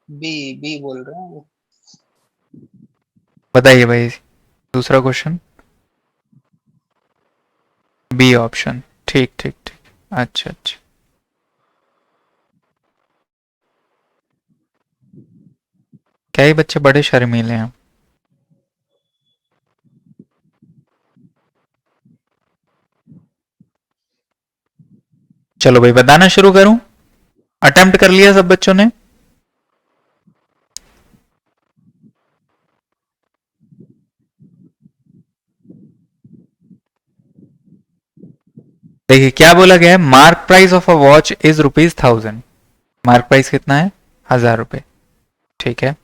B B बोल रहे हैं। बताइए भाई, दूसरा क्वेश्चन। B option. ठीक ठीक ठीक। अच्छा अच्छा। क्या ये बच्चे बड़े शर्मीले हैं। चलो भाई बताना शुरू करूं। अटेम्प्ट कर लिया सब बच्चों ने। देखिए क्या बोला गया है, mark price of a watch is ₹1000। Mark price कितना है? ₹1000। ठीक है।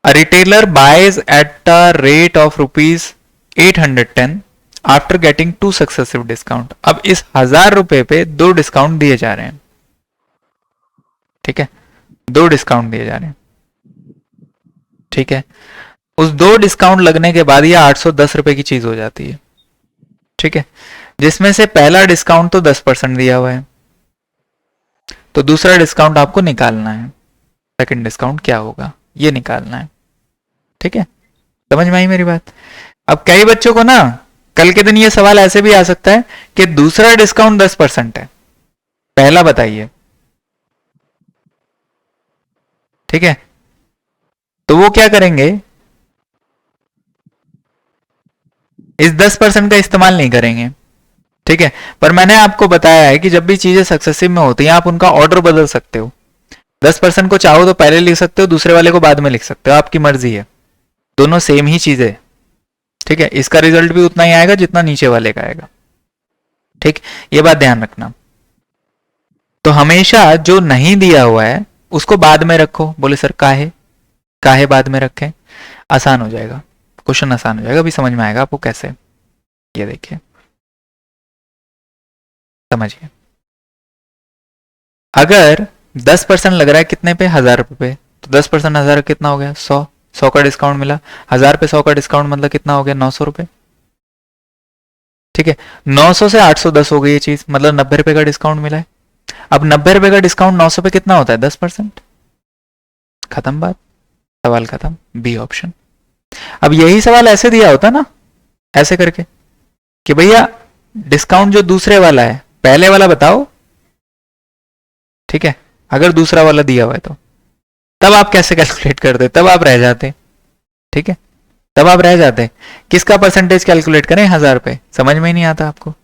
A retailer buys at a rate of ₹810 after getting two successive discount. अब इस ₹1000 पे दो डिस्काउंट दिए जा रहे हैं। ठीक है, दो डिस्काउंट दिए जा रहे हैं। ठीक है, उस दो डिस्काउंट लगने के बाद ये ₹810 की चीज हो जाती है। ठीक है, जिसमें से पहला डिस्काउंट तो 10% दिया हुआ है, तो दूसरा डिस्काउंट आपको निकालना है। सेकंड डिस्काउंट क्या होगा ये निकालना है। ठीक है, समझ में आई मेरी बात? अब कई बच्चों को ना कल के दिन ये सवाल ऐसे भी आ सकता है कि दूसरा डिस्काउंट 10% है, पहला बताइए। ठीक है, तो वो क्या करेंगे, इस 10% का इस्तेमाल नहीं करेंगे। ठीक है, पर मैंने आपको बताया है कि जब भी चीजें सक्सेसिव में होती हैं आप उनका ऑर्डर बदल सकते हो। 10% को चाहो तो पहले लिख सकते हो, दूसरे वाले को बाद में लिख सकते हो, आपकी मर्जी है। दोनों सेम ही चीजें। ठीक है, इसका रिजल्ट भी उतना ही आएगा जितना नीचे वाले का आएगा। ठीक, ये बात ध्यान रखना। तो हमेशा जो नहीं दिया हुआ है उसको बाद में रखो। बोले सर काहे, काहे बाद में रखें? आसान हो जाएगा, क्वेश्चन आसान हो जाएगा, अभी समझ में आएगा आपको कैसे। ये देखिए, समझिए। अगर 10% लग रहा है कितने पे, ₹1000 पे, तो 10% 1000 कितना हो गया, 100। 100 का डिस्काउंट मिला, 1000 पे 100 का डिस्काउंट मतलब कितना हो गया, ₹900। ठीक है, 900 से 810 हो गई ये चीज, मतलब ₹90 का डिस्काउंट मिला है। अब ₹90 का डिस्काउंट 900 पे कितना होता है, 10%। खत्म बात, सवाल खत्म। B option. अब यही सवाल ऐसे दिया होता ना, ऐसे करके कि भैया डिस्काउंट जो दूसरे वाला है पहले वाला बताओ। ठीक है, अगर दूसरा वाला दिया हुआ है तो तब आप कैसे कैलकुलेट करते, तब आप रह जाते। ठीक है, तब आप रह जाते, किसका परसेंटेज कैलकुलेट करें 1000 पे, समझ में ही नहीं आता आपको।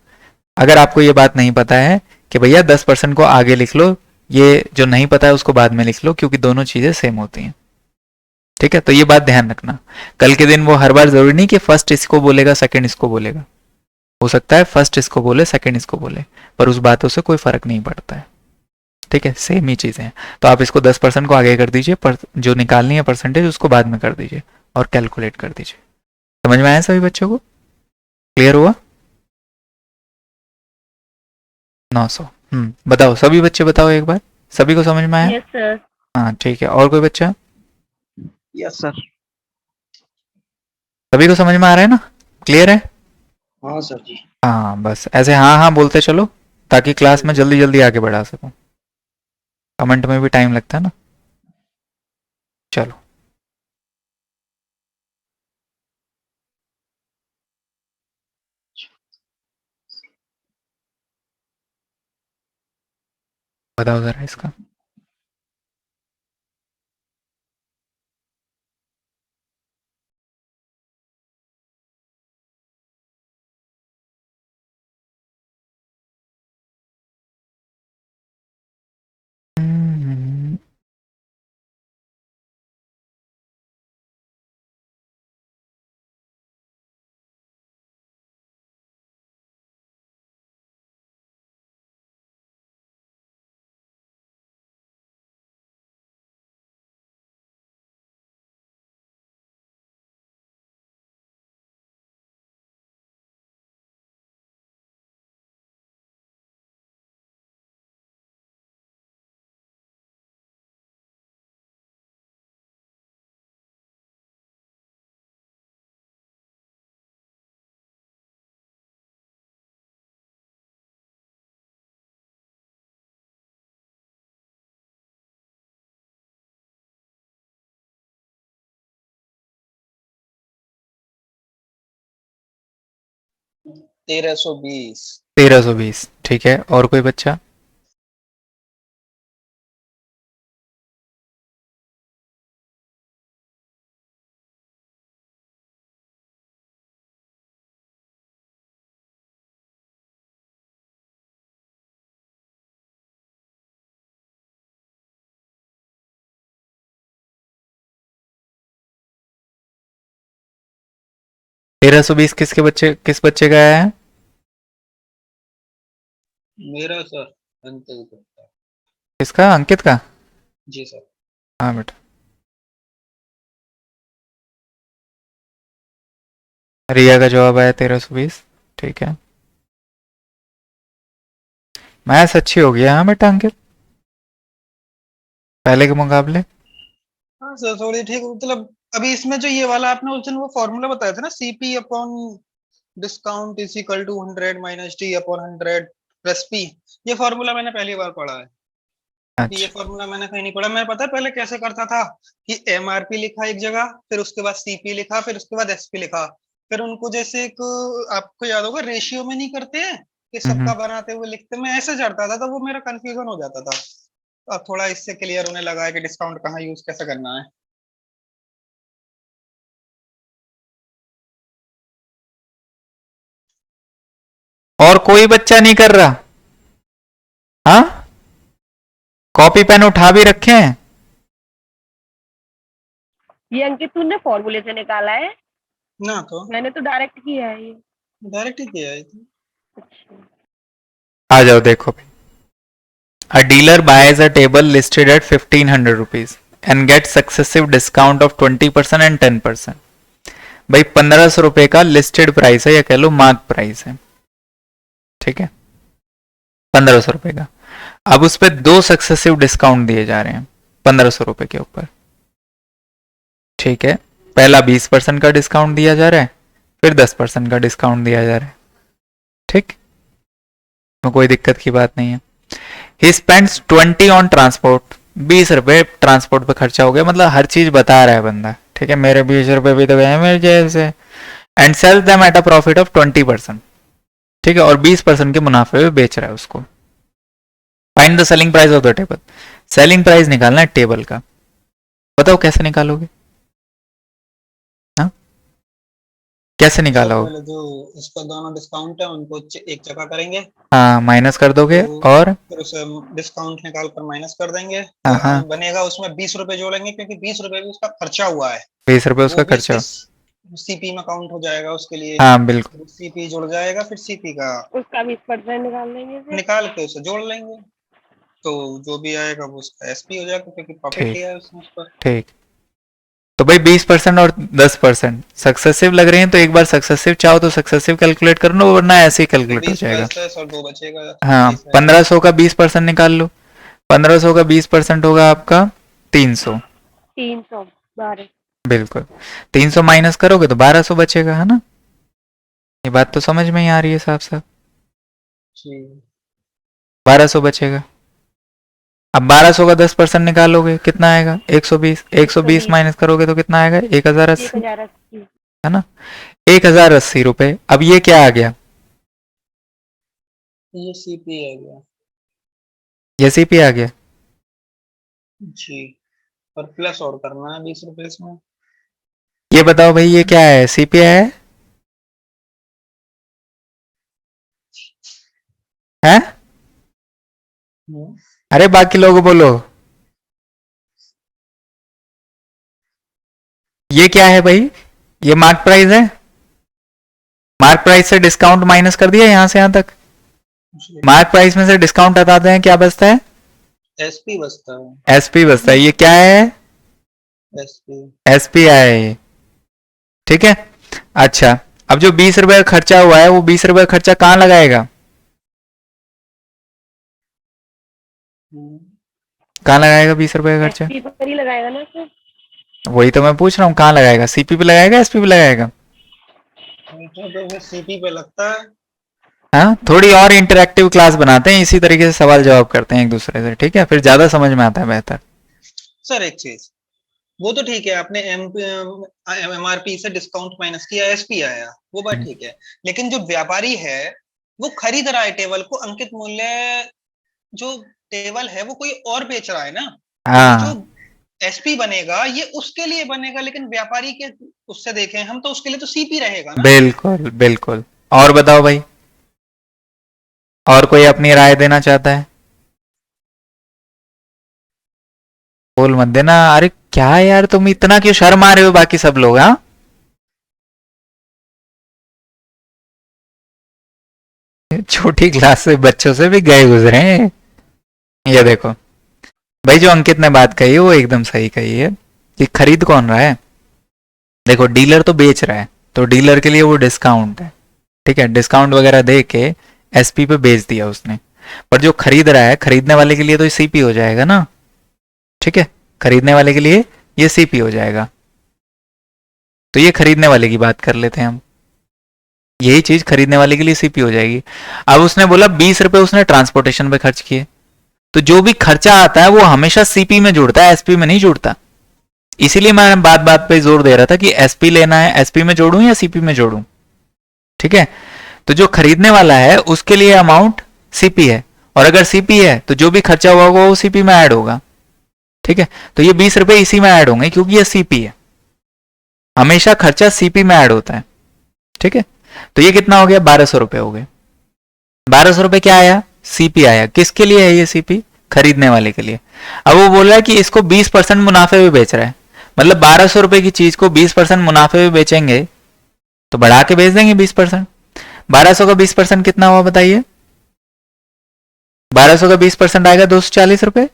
अगर आपको ये बात नहीं पता है कि भैया 10% को आगे लिख लो, ये जो नहीं पता है उसको बाद में लिख लो, क्योंकि दोनों चीजें सेम होती हैं। ठीक है, तो ये बात ध्यान रखना। कल के दिन वो हर बार जरूरी नहीं कि फर्स्ट इसको बोलेगा सेकंड इसको बोलेगा। हो सकता है फर्स्ट इसको बोले सेकंड इसको बोले, पर उस बातों से कोई फर्क नहीं पड़ता है। ठीक है, सेम ही चीजें हैं। तो आप इसको 10% को आगे कर दीजिए, पर जो निकालनी है परसेंटेज उसको बाद में कर दीजिए और कैलकुलेट कर दीजिए। समझ में आया सभी बच्चों को? क्लियर हुआ? 900। बताओ सभी बच्चे बताओ एक बार, सभी को समझ में आया? Yes sir. हाँ ठीक है, और कोई बच्चा? Yes sir. सभी को समझ में आ रहा है ना? क्लियर है? हाँ सर जी। हाँ बस ऐसे हाँ हाँ बोलते चलो, ताकि क्लास में जल्दी जल्दी आगे बढ़ा सकूं। कमेंट में भी टाइम लगता है ना। चलो, बताओ जरा इसका। 1320। 1320, ठीक है। और कोई बच्चा? तेरह सौ बीस किसके बच्चे, किस बच्चे का आया है? मेरा सर अंकल का। किसका, अंकित का? जी सर। हाँ बेटा। रिया का जवाब आया 1320, ठीक है। मैथ्स अच्छी हो गया हाँ बेटा अंकित, पहले के मुकाबले। हाँ सर थोड़ी ठीक, मतलब अभी इसमें जो ये वाला आपने उस दिन वो फॉर्मूला बताया था ना, CP upon discount is equal to 100 minus T upon 100 plus P, ये फॉर्मूला मैंने पहली बार पढ़ा है। कि ये अच्छा। फॉर्मूला मैंने कहीं नहीं पढ़ा। मैं पता है पहले कैसे करता था कि एमआरपी लिखा एक जगह, फिर उसके बाद सीपी लिखा, फिर उसके बाद एसपी लिखा, फिर उनको जैसे एक, आपको याद होगा रेशियो में नहीं करते हैं कि सबका हम्म। बनाते हुए लिखते, मैं ऐसे चढ़ता था तो वो मेरा कंफ्यूजन हो जाता था। तो अब थोड़ा इससे क्लियर होने लगा है कि डिस्काउंट कहाँ यूज कैसे करना है। और कोई बच्चा नहीं कर रहा? हाँ, कॉपी पेन उठा भी रखे हैं? ये अंकित तूने फॉर्मूले से निकाला है? ना तो मैंने तो डायरेक्ट किया है ये। डायरेक्ट ही किया है तो। आ जाओ देखो भाई। A dealer buys a table listed at 1500 rupees and gets successive discount of 20% and 10%। भाई 1500 रुपए का लिस्टेड प्राइस है या कह लो मार्क प्राइस है, ठीक है, 1500 रुपए का। अब उस पर दो सक्सेसिव डिस्काउंट दिए जा रहे हैं 1500 रुपए के ऊपर, ठीक है। पहला 20% का डिस्काउंट दिया जा रहा है, फिर 10% का डिस्काउंट दिया जा रहा है, ठीक। में कोई दिक्कत की बात नहीं है। ही स्पेंड्स 20 ऑन ट्रांसपोर्ट, 20 रुपए ट्रांसपोर्ट पे खर्चा हो गया, मतलब हर चीज बता रहा है बंदा, ठीक है, मेरे 20 रुपए भी तो गए मेरे जेब से। And sells them at a profit of 20%, ठीक है, और 20% के मुनाफे में बेच रहा है उसको। Find the selling price of the table, selling price निकालना है टेबल का, बताओ कैसे निकालोगे? हाँ, कैसे सर निकालोगे? पहले जो इसका दोनों डिस्काउंट है उनको एक जगह करेंगे, हाँ, माइनस कर दोगे तो और फिर उसे डिस्काउंट निकाल कर माइनस कर देंगे, हाँ तो हाँ, बनेगा उसमें 20 रुपए जोड़ेंगे, क्योंकि 20 रुपए भी उसका खर्चा हुआ है। 20 रुपए उसका वो भी खर्चा। उसके सीपी में काउंट हो जाएगा उसके लिए। हाँ बिल्कुल। सीपी जुड़ जाएगा, फिर सीपी का उसका 20% निकाल लेंगे फिर। निकाल के उसे जोड़ लेंगे, तो जो भी आएगा वो उसका एसपी हो जाएगा, क्योंकि प्रॉफिट ठीक, लिया है उसने उस पर। ठीक। तो भाई 20% और 10% सक्सेसिव लग रहे हैं, तो एक बार सक्सेसिव चाहो तो सक्सेसिव कैलकुलेट कर लो, वरना ऐसे ही तो कैलकुलेट हो 20 जाएगा। प्लस 10 और 2 बचेगा, हाँ, 30 है। 1500 का 20% निकाल लो, 1500 का 20% होगा आपका 300। 312। बिल्कुल, 300 माइनस करोगे तो 1200 बचेगा, है ना? ये बात तो समझ में ही आ रही है साफ साफ, जी। 1200 बचेगा। अब 1200 का 10% निकालोगे कितना आएगा? 120, 120 माइनस करोगे तो कितना आएगा? 1080, 1080। है ना? 1080 रुपए। अब ये क्या आ गया? ये सीपी आ गया। ये सीपी आ गया। जी। और प्लस और करना है 20 रुपए इसमें। ये बताओ भाई ये क्या है, सीपी है? हैं? हम्म। अरे बाकी लोग बोलो, ये क्या है भाई? ये मार्क प्राइस है, मार्क प्राइस से डिस्काउंट माइनस कर दिया यहां से यहां तक, जी। मार्क प्राइस में से डिस्काउंट हटाते हैं, क्या बचता है? एसपी बचता है। एसपी बचता है। ये क्या है? एसपी। एसपी है, ठीक है। अच्छा, अब जो 20 रुपए का खर्चा हुआ है वो 20 रुपए का खर्चा कहाँ लगाएगा? कहाँ लगाएगा 20 रुपए का खर्चा? एसपी पर ही लगाएगा ना सर? वही तो मैं पूछ रहा हूँ, कहाँ लगाएगा? सीपी पे लगाएगा, एसपी पे लगाएगा? तो सीपी पे लगता है। हाँ, थोड़ी और इंटरेक्टिव क्लास बनाते हैं, इसी तरीके से सवाल जवाब करते हैं एक दूसरे से, ठीक है, फिर ज्यादा समझ में आता है, बेहतर। सर एक चीज, वो तो ठीक है, आपने एमआरपी से डिस्काउंट माइनस किया, एसपी आया, वो बात ठीक है। लेकिन जो व्यापारी है वो खरीद रहा है टेबल को, अंकित मूल्य जो टेबल है वो कोई और बेच रहा है ना, ये जो हाँ एसपी बनेगा ये उसके लिए बनेगा, लेकिन व्यापारी के उससे देखें हम तो उसके लिए तो सीपी रहेगा ना। बिल्कुल बिल्कुल। और बताओ भाई, और कोई अपनी राय देना चाहता है? बोल मत देना। अरे क्या यार, तुम इतना क्यों शर्म आ रहे हो बाकी सब लोग? हाँ, छोटी क्लास से बच्चों से भी गए गुजरे हैं। ये देखो भाई, जो अंकित ने बात कही है वो एकदम सही कही है कि खरीद कौन रहा है। देखो डीलर तो बेच रहा है, तो डीलर के लिए वो डिस्काउंट है, ठीक है, डिस्काउंट वगैरह दे के एसपी पे बेच दिया उसने। पर जो खरीद रहा है, खरीदने वाले के लिए तो सीपी हो जाएगा ना, ठीक है, खरीदने वाले के लिए ये सीपी हो जाएगा। तो ये खरीदने वाले की बात कर लेते हैं हम, यही चीज खरीदने वाले के लिए सीपी हो जाएगी। अब उसने बोला 20 रुपए उसने ट्रांसपोर्टेशन पे खर्च किए, तो जो भी खर्चा आता है वो हमेशा सीपी में जुड़ता है, एसपी में नहीं जुड़ता। इसीलिए मैं बात बात पे जोर दे रहा था कि एसपी लेना है, एसपी में जोड़ूं या सीपी में जोड़ूं, ठीक है। तो जो खरीदने वाला है उसके लिए अमाउंट सीपी है, और अगर सीपी है तो जो भी खर्चा हुआ होगा वो सीपी में ऐड होगा, ठीक है। तो ये 20 रुपए इसी में ऐड होंगे क्योंकि ये सीपी है, हमेशा खर्चा सीपी में ऐड होता है, ठीक है। तो ये कितना हो गया? 1200 रुपए हो गए। 1200 रुपए क्या आया? सीपी आया। किसके लिए है ये सीपी? खरीदने वाले के लिए। अब वो बोल रहा है कि इसको 20% मुनाफे में बेच रहा है, मतलब 1200 रुपए की चीज को 20% मुनाफे में बेचेंगे तो बढ़ा के बेच देंगे 20%। 1200 का 20% कितना हुआ बताइए? 1200 का 20% आएगा 240 रुपए।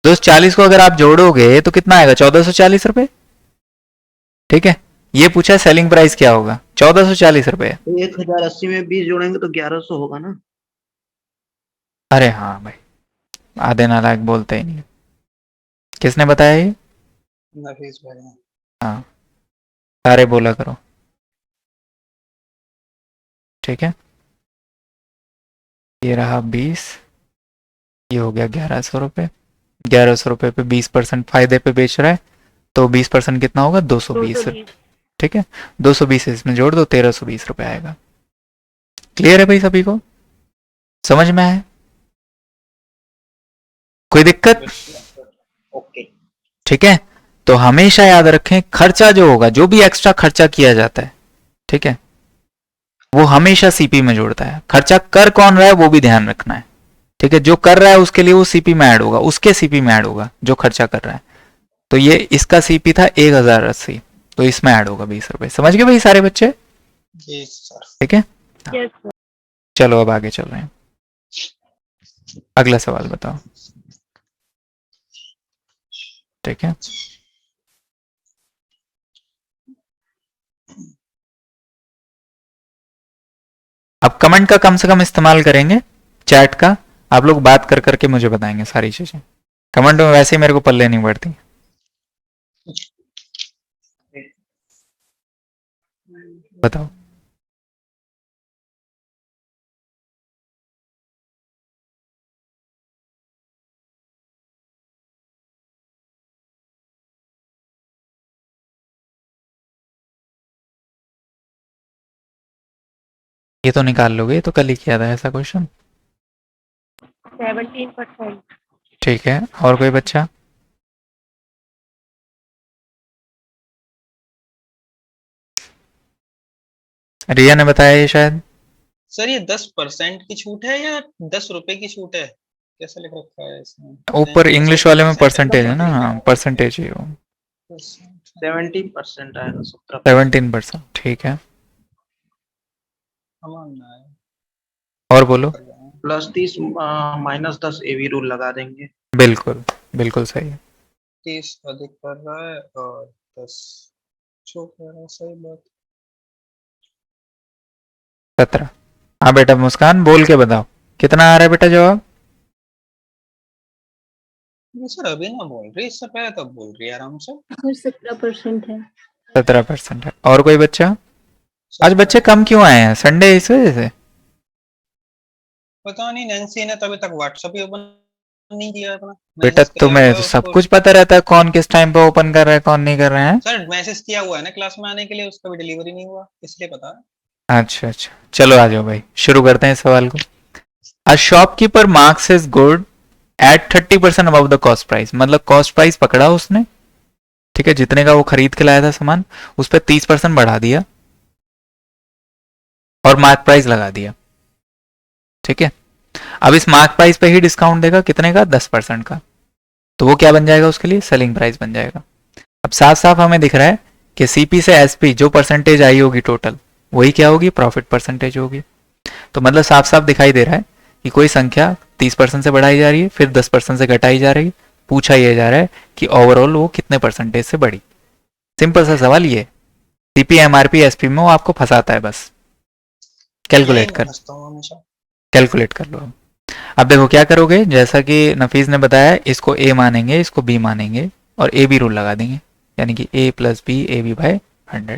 240 को अगर आप जोड़ोगे तो कितना आएगा? 1440 रुपए, ठीक है। ये पूछा सेलिंग प्राइस क्या होगा? 1440 रुपए। 1080 में 20 जोड़ेंगे तो 1100 होगा ना। अरे हाँ भाई, आधे नालायक बोलते ही नहीं। किसने बताया ये? नफीस भाई। हाँ, सारे बोला करो, ठीक है। ये रहा 20, ये हो गया 1100 रुपये। 1100 रुपये पे 20% फायदे पे बेच रहा है, तो 20% कितना होगा? 220, 220। ठीक है। 220 इसमें जोड़ दो, 1320 रुपये आएगा। क्लियर है भाई सभी को? समझ में आया? कोई दिक्कत? ओके। ठीक है। तो हमेशा याद रखें, खर्चा जो होगा, जो भी एक्स्ट्रा खर्चा किया जाता है, ठीक है, वो हमेशा सीपी में जुड़ता है। खर्चा कर कौन रहा है वो भी ध्यान रखना है, ठीक है। जो कर रहा है उसके लिए वो सीपी में ऐड होगा, उसके सीपी में ऐड होगा जो खर्चा कर रहा है। तो ये इसका सीपी था 1080, तो इसमें ऐड होगा 20 रुपए। समझ गए भाई सारे बच्चे? जी सर। ठीक है, यस सर। चलो अब आगे चल रहे हैं। अगला सवाल बताओ, ठीक है। अब कमेंट का कम से कम इस्तेमाल करेंगे, चैट का। आप लोग बात कर करके मुझे बताएंगे सारी चीजें। कमेंट में वैसे ही मेरे को पल्ले नहीं पड़ती। बताओ। ये तो निकाल लोगे, ये तो कल ही किया था ऐसा क्वेश्चन। 17%। ठीक है, और कोई बच्चा? रिया ने बताया ये शायद। सर ये 10% की छूट है या 10 रुपए की छूट है? कैसा लिख रखा है इसमें? ऊपर इंग्लिश वाले में 10% परसेंटेज है ना, हाँ परसेंटेज ही हो। 17% आएगा, 17%। 17%, ठीक है। हमारा है। और बोलो। प्लस 30 -10 एवी रूल लगा देंगे। बिल्कुल बिल्कुल सही है। 30 अधिक कर रहा है और 10 छूट कर रहा है, सही बात। 17। हाँ बेटा मुस्कान, बोल के बताओ कितना आ रहा है बेटा जवाब? ये सर अभी ना बोल रही, इससे पहले तब बोल रही है आराम से। 17% है। 17% है। और कोई बच्चा? आज बच्चे कम क्यों आए हैं? संडे इस वजह से? पता नहीं, नैन्सी ने तभी तक व्हाट्सएप ही ओपन नहीं किया अपना, बेटा मैसेज किया तुम्हें हुआ तो है सब उसको। कुछ पता रहता है, कौन किस टाइम पे ओपन कर रहा है कौन नहीं कर रहे हैं। सर मैसेज किया हुआ है ना क्लास में आने के लिए, उसका भी डिलीवरी नहीं हुआ इसलिए पता है। अच्छा अच्छा, चलो आ जाओ भाई, शुरू करते हैं इस सवाल को। A shopkeeper marks his good at 30% above the cost price, मतलब कॉस्ट प्राइस पकड़ा उसने, ठीक है, जितने का वो खरीद के लाया था सामान, उस पर 30% बढ़ा दिया और मार्क प्राइस लगा दिया, ठीक है। अब इस मार्क प्राइस पे ही डिस्काउंट देगा, कितने का, 10% का, तो वो क्या बन जाएगा उसके लिए, सेलिंग प्राइस बन जाएगा। अब साफ साफ हमें दिख रहा है कि सीपी से एसपी जो परसेंटेज आई होगी टोटल, वही क्या होगी, प्रॉफिट परसेंटेज होगी। तो मतलब साफ साफ दिखाई दे रहा है कि कोई संख्या 30% से बढ़ाई जा रही है, फिर 10% से घटाई जा रही है, पूछा यह जा रहा है कि ओवरऑल वो कितने परसेंटेज से बढ़ी। सिंपल सा सवाल ये, सीपी एमआरपी एसपी में वो आपको फंसाता है बस। यही कैलकुलेट मैं कर, फंसता हूँ हमेशा। कैलकुलेट कर लो। अब देखो क्या करोगे, जैसा कि नफीस ने बताया, इसको ए मानेंगे, इसको बी मानेंगे और ए बी रूल लगा देंगे, यानी कि A plus B A B by 100,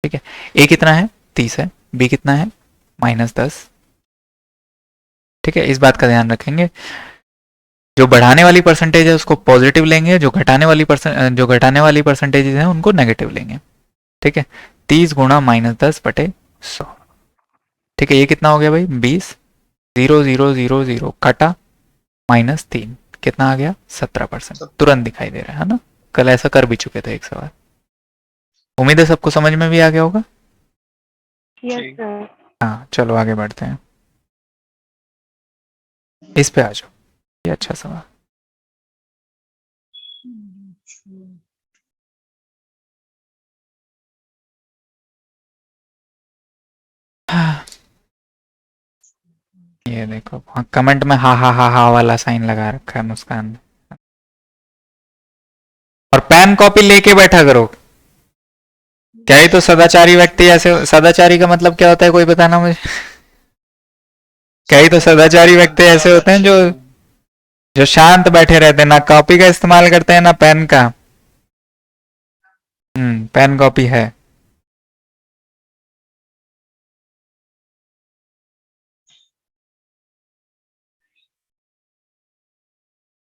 ठीक है। ए कितना है, 30 है, बी कितना है, -10, ठीक है। इस बात का ध्यान रखेंगे, जो बढ़ाने वाली परसेंटेज है उसको पॉजिटिव लेंगे, जो घटाने वाली परसेंटेजेस हैं उनको नेगेटिव लेंगे, ठीक है। 30 गुणा -10/100, ठीक है। ये कितना हो गया भाई, 20, 0,0,0,0 कटा -3, कितना आ गया, 17%, तुरंत दिखाई दे रहा है ना। कल ऐसा कर भी चुके थे एक सवाल। उम्मीद है सबको समझ में भी आ गया होगा। Yes sir. हाँ चलो आगे बढ़ते हैं, इस पे आ जाओ, ये अच्छा सवाल। हाँ, ये देखो कमेंट में हा हा हा हा वाला साइन लगा रखा है मुस्कान ने। और पेन कॉपी लेके बैठा करो। क्या ही तो सदाचारी व्यक्ति ऐसे, सदाचारी का मतलब क्या होता है कोई बताना मुझे। क्या ही तो सदाचारी व्यक्ति ऐसे होते हैं जो जो शांत बैठे रहते हैं, ना कॉपी का इस्तेमाल करते हैं ना पेन का। पेन कॉपी है।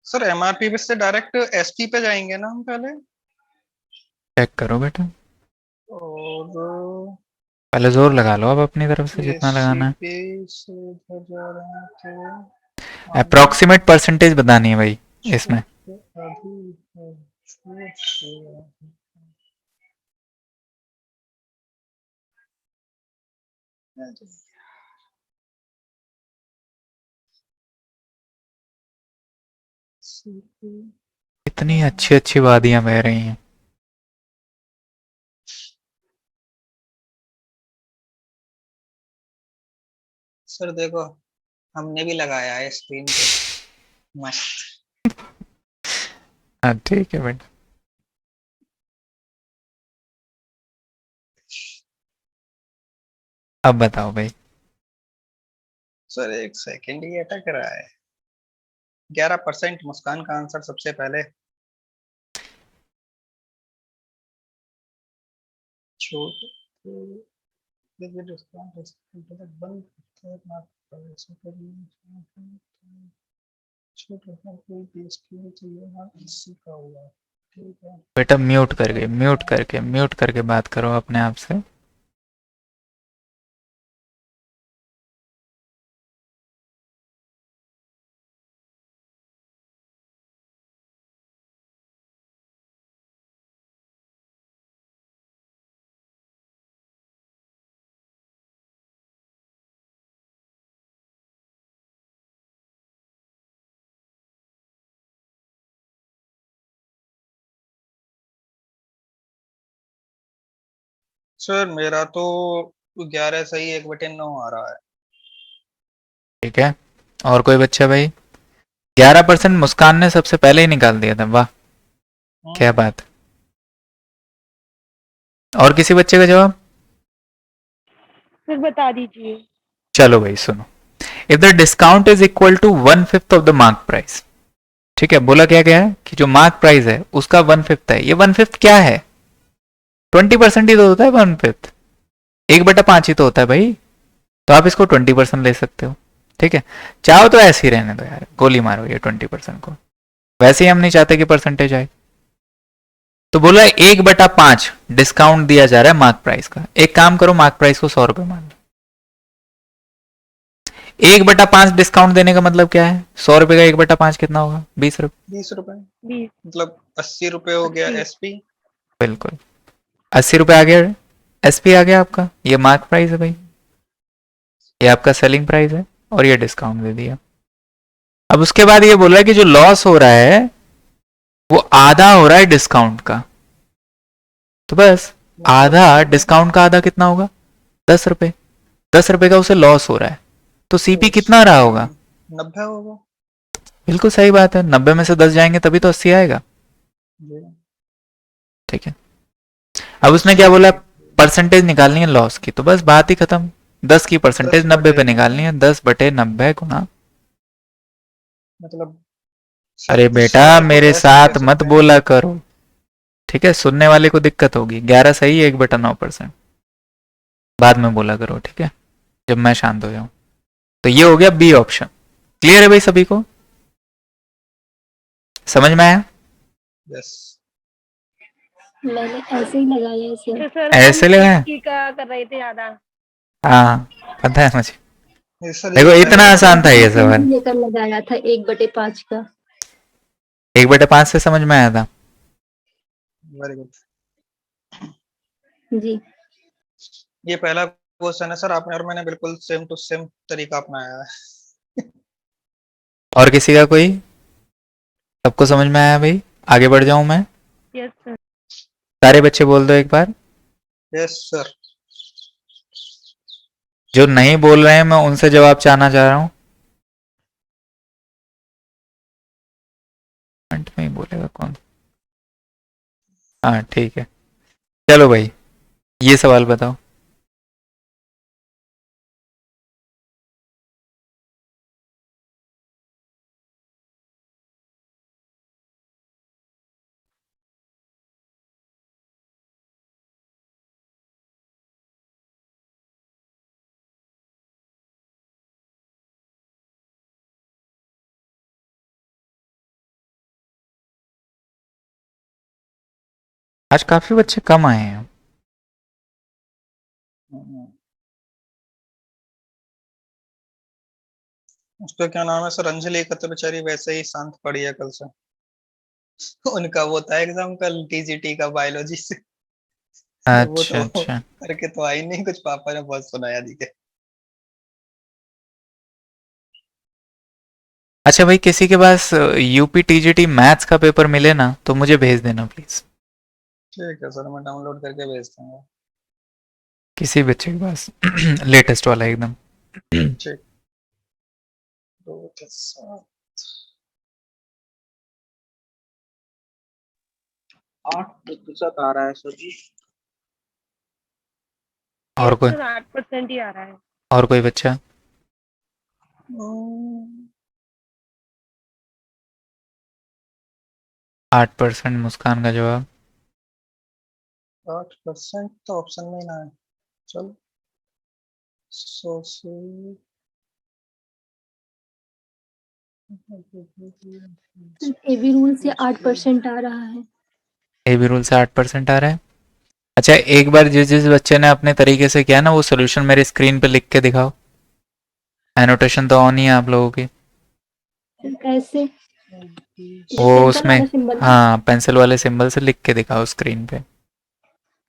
सर एमआरपी पे से डायरेक्ट एसपी पे जाएंगे ना हम पहले, चेक करो बेटा, और पहले जोर लगा लो अब अपनी तरफ से ये जितना लगाना है। सीपी से इधर जा रहे हैं तो अप्रोक्सीमेट परसेंटेज बतानी है भाई इसमें। अभी इतनी अच्छी अच्छी वादियां बह रही हैं। सर देखो हमने भी लगाया है स्क्रीन पे, मस्त। हाँ ठीक है बेटा। अब बताओ भाई। सर एक सेकंड ही अटक रहा है। 11% मुस्कान का आंसर सबसे पहले। छोटे बंद का हुआ, ठीक है। बेटा म्यूट करके बात करो अपने आप से। सर मेरा तो 11 सही 1/9 आ रहा है। ठीक है, और कोई बच्चा भाई। 11% मुस्कान ने सबसे पहले ही निकाल दिया था, वाह क्या बात है। और किसी बच्चे का जवाब। सर बता दीजिए। चलो भाई सुनो, if the discount is equal to 1/5 of the mark price, ठीक है, बोला क्या गया है कि जो मार्क प्राइस है उसका 1/5 है। ये 1/5 क्या है, 20% ही तो होता है 1/5, 1/5 ही तो होता है भाई। तो आप इसको 20% ले सकते हो, ठीक है, चाहो तो ऐसे ही रहने दो यार, गोली मारो ये 20% को, वैसे ही हम नहीं चाहते कि परसेंटेज आए। तो बोला 1/5 डिस्काउंट दिया जा रहा है मार्क प्राइस का। एक काम करो, मार्क प्राइस को 100 रुपए मान लो। 1/5 डिस्काउंट देने का मतलब क्या है? 100 रुपए का 1/5 कितना होगा? 20 रुपए। 20 रुपए, 20 मतलब 80 रुपए हो गया 80 एसपी। बिल्कुल, 80 रुपए आ गया, एसपी आ गया आपका, ये मार्क प्राइस है भाई, ये आपका सेलिंग प्राइस है, और ये डिस्काउंट दे दिया। अब उसके बाद ये बोल रहा है कि जो लॉस हो रहा है वो आधा हो रहा है डिस्काउंट का। तो बस आधा, डिस्काउंट का आधा कितना होगा? 10 रुपए। 10 रुपए का उसे लॉस हो रहा है, तो सीपी कितना रहा होगा? 90 होगा। बिल्कुल सही बात है, 90 में से 10 जाएंगे तभी तो 80 आएगा। जी। ठीक है, अब उसने क्या बोला? परसेंटेज निकालनी है लॉस की, तो बस बात ही खत्म। 10 की परसेंटेज 90 पे निकालनी है, 10/90 गुना। मतलब अरे बेटा 3700 को मेरे ऐसे साथ कह मत सकते हैं। बोला करो, ठीक है, सुनने वाले को दिक्कत होगी। 11 सही है, 1/9%। बाद में बोला करो, ठीक है, जब मैं शांत हो जाऊं। तो ये हो गया बी ऑप्शन। क्लियर है भाई सभी को? समझ में आया? यस। मैंने ऐसे ही लगाया इसे। तो सर ऐसे हम लगाया? की का कर रहे थे ज्यादा। हाँ, पता है मुझे। ये सर देखो ये इतना पहले आसान था ये सवाल। लेकर लगाया था 1/5 का। 1/5 से समझ में आया था। Very good. जी ये पहला क्वेश्चन है सर, आपने और मैंने बिल्कुल सेम टू सेम तरीका अपनाया है। और किसी का कोई? सबको समझ में आया भाई? आगे बढ़ जाऊं मैं? Yes sir. सारे बच्चे बोल दो एक बार। Yes sir. जो नहीं बोल रहे हैं मैं उनसे जवाब चाहना चाह रहा हूँ। मिनट में ही बोलेगा कौन? हाँ ठीक है, चलो भाई ये सवाल बताओ। आज काफी बच्चे कम आए हैं। उसका क्या नाम है सर? अंजलि का तो बेचारी वैसे ही शांत पड़ी है कल से। उनका वो था एग्जाम कल टीजीटी का बायोलॉजी से। वो अच्छा तो अच्छा। करके तो आई नहीं, कुछ पापा ने बहुत सुनाया दी के। अच्छा भाई, किसी के पास यूपी टीजीटी मैथ्स का पेपर मिले ना तो मुझे भेज देना प्लीज। ठीक है सर, मैं डाउनलोड करके भेज दूंगा। किसी बच्चे के पास लेटेस्ट वाला एकदम। ठीक। तो सर 8% आ रहा है सर जी। और यस कोई? सर 8% ही आ रहा है। और कोई बच्चा? 8% मुस्कान का जवाब। 8% तो ऑप्शन में ही ना है। चल सो से एबी रूल से 8% आ रहा है। ए बी रूल से 8% आ रहा है। अच्छा एक बार जिस जिस बच्चे ने अपने तरीके से किया ना वो सोल्यूशन मेरे स्क्रीन पे लिख के दिखाओ। एनोटेशन तो ऑन ही है आप लोगों की। कैसे? जो वो पेंसिल उसमें, वाला सिंबल है। हाँ पेंसिल वाले सिंबल से लिख के दिखाओ स्क्रीन पे।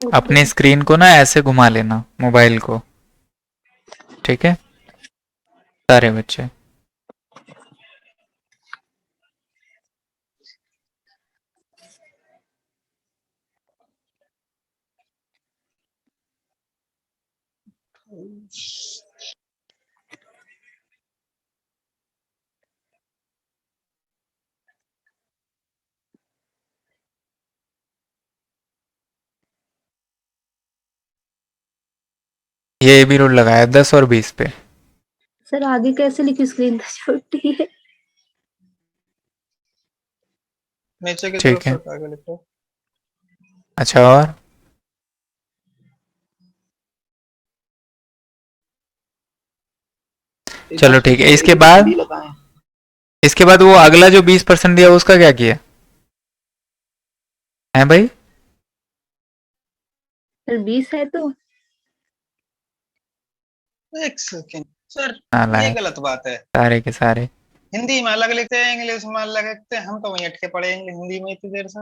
ओके। अपनी स्क्रीन को ना ऐसे घुमा लेना मोबाइल को, ठीक है सारे बच्चे। ये भी रूल लगाया 10 और 20 पे। सर आगे कैसे लिखी? स्क्रीन तो छोटी है। नीचे की तरफ ठीक है, सर आगे लिखो। अच्छा और चलो ठीक है, इसके बाद वो अगला जो 20% दिया उसका क्या किया है भाई? सर 20 है तो एक सेकंड सर, ये नालायक गलत बात है। सारे के सारे। हिंदी में अलग लिखते हैं, इंग्लिश में अलग लिखते हैं, हम तो वहीं अटके पड़े हैं हिंदी में इतनी देर से।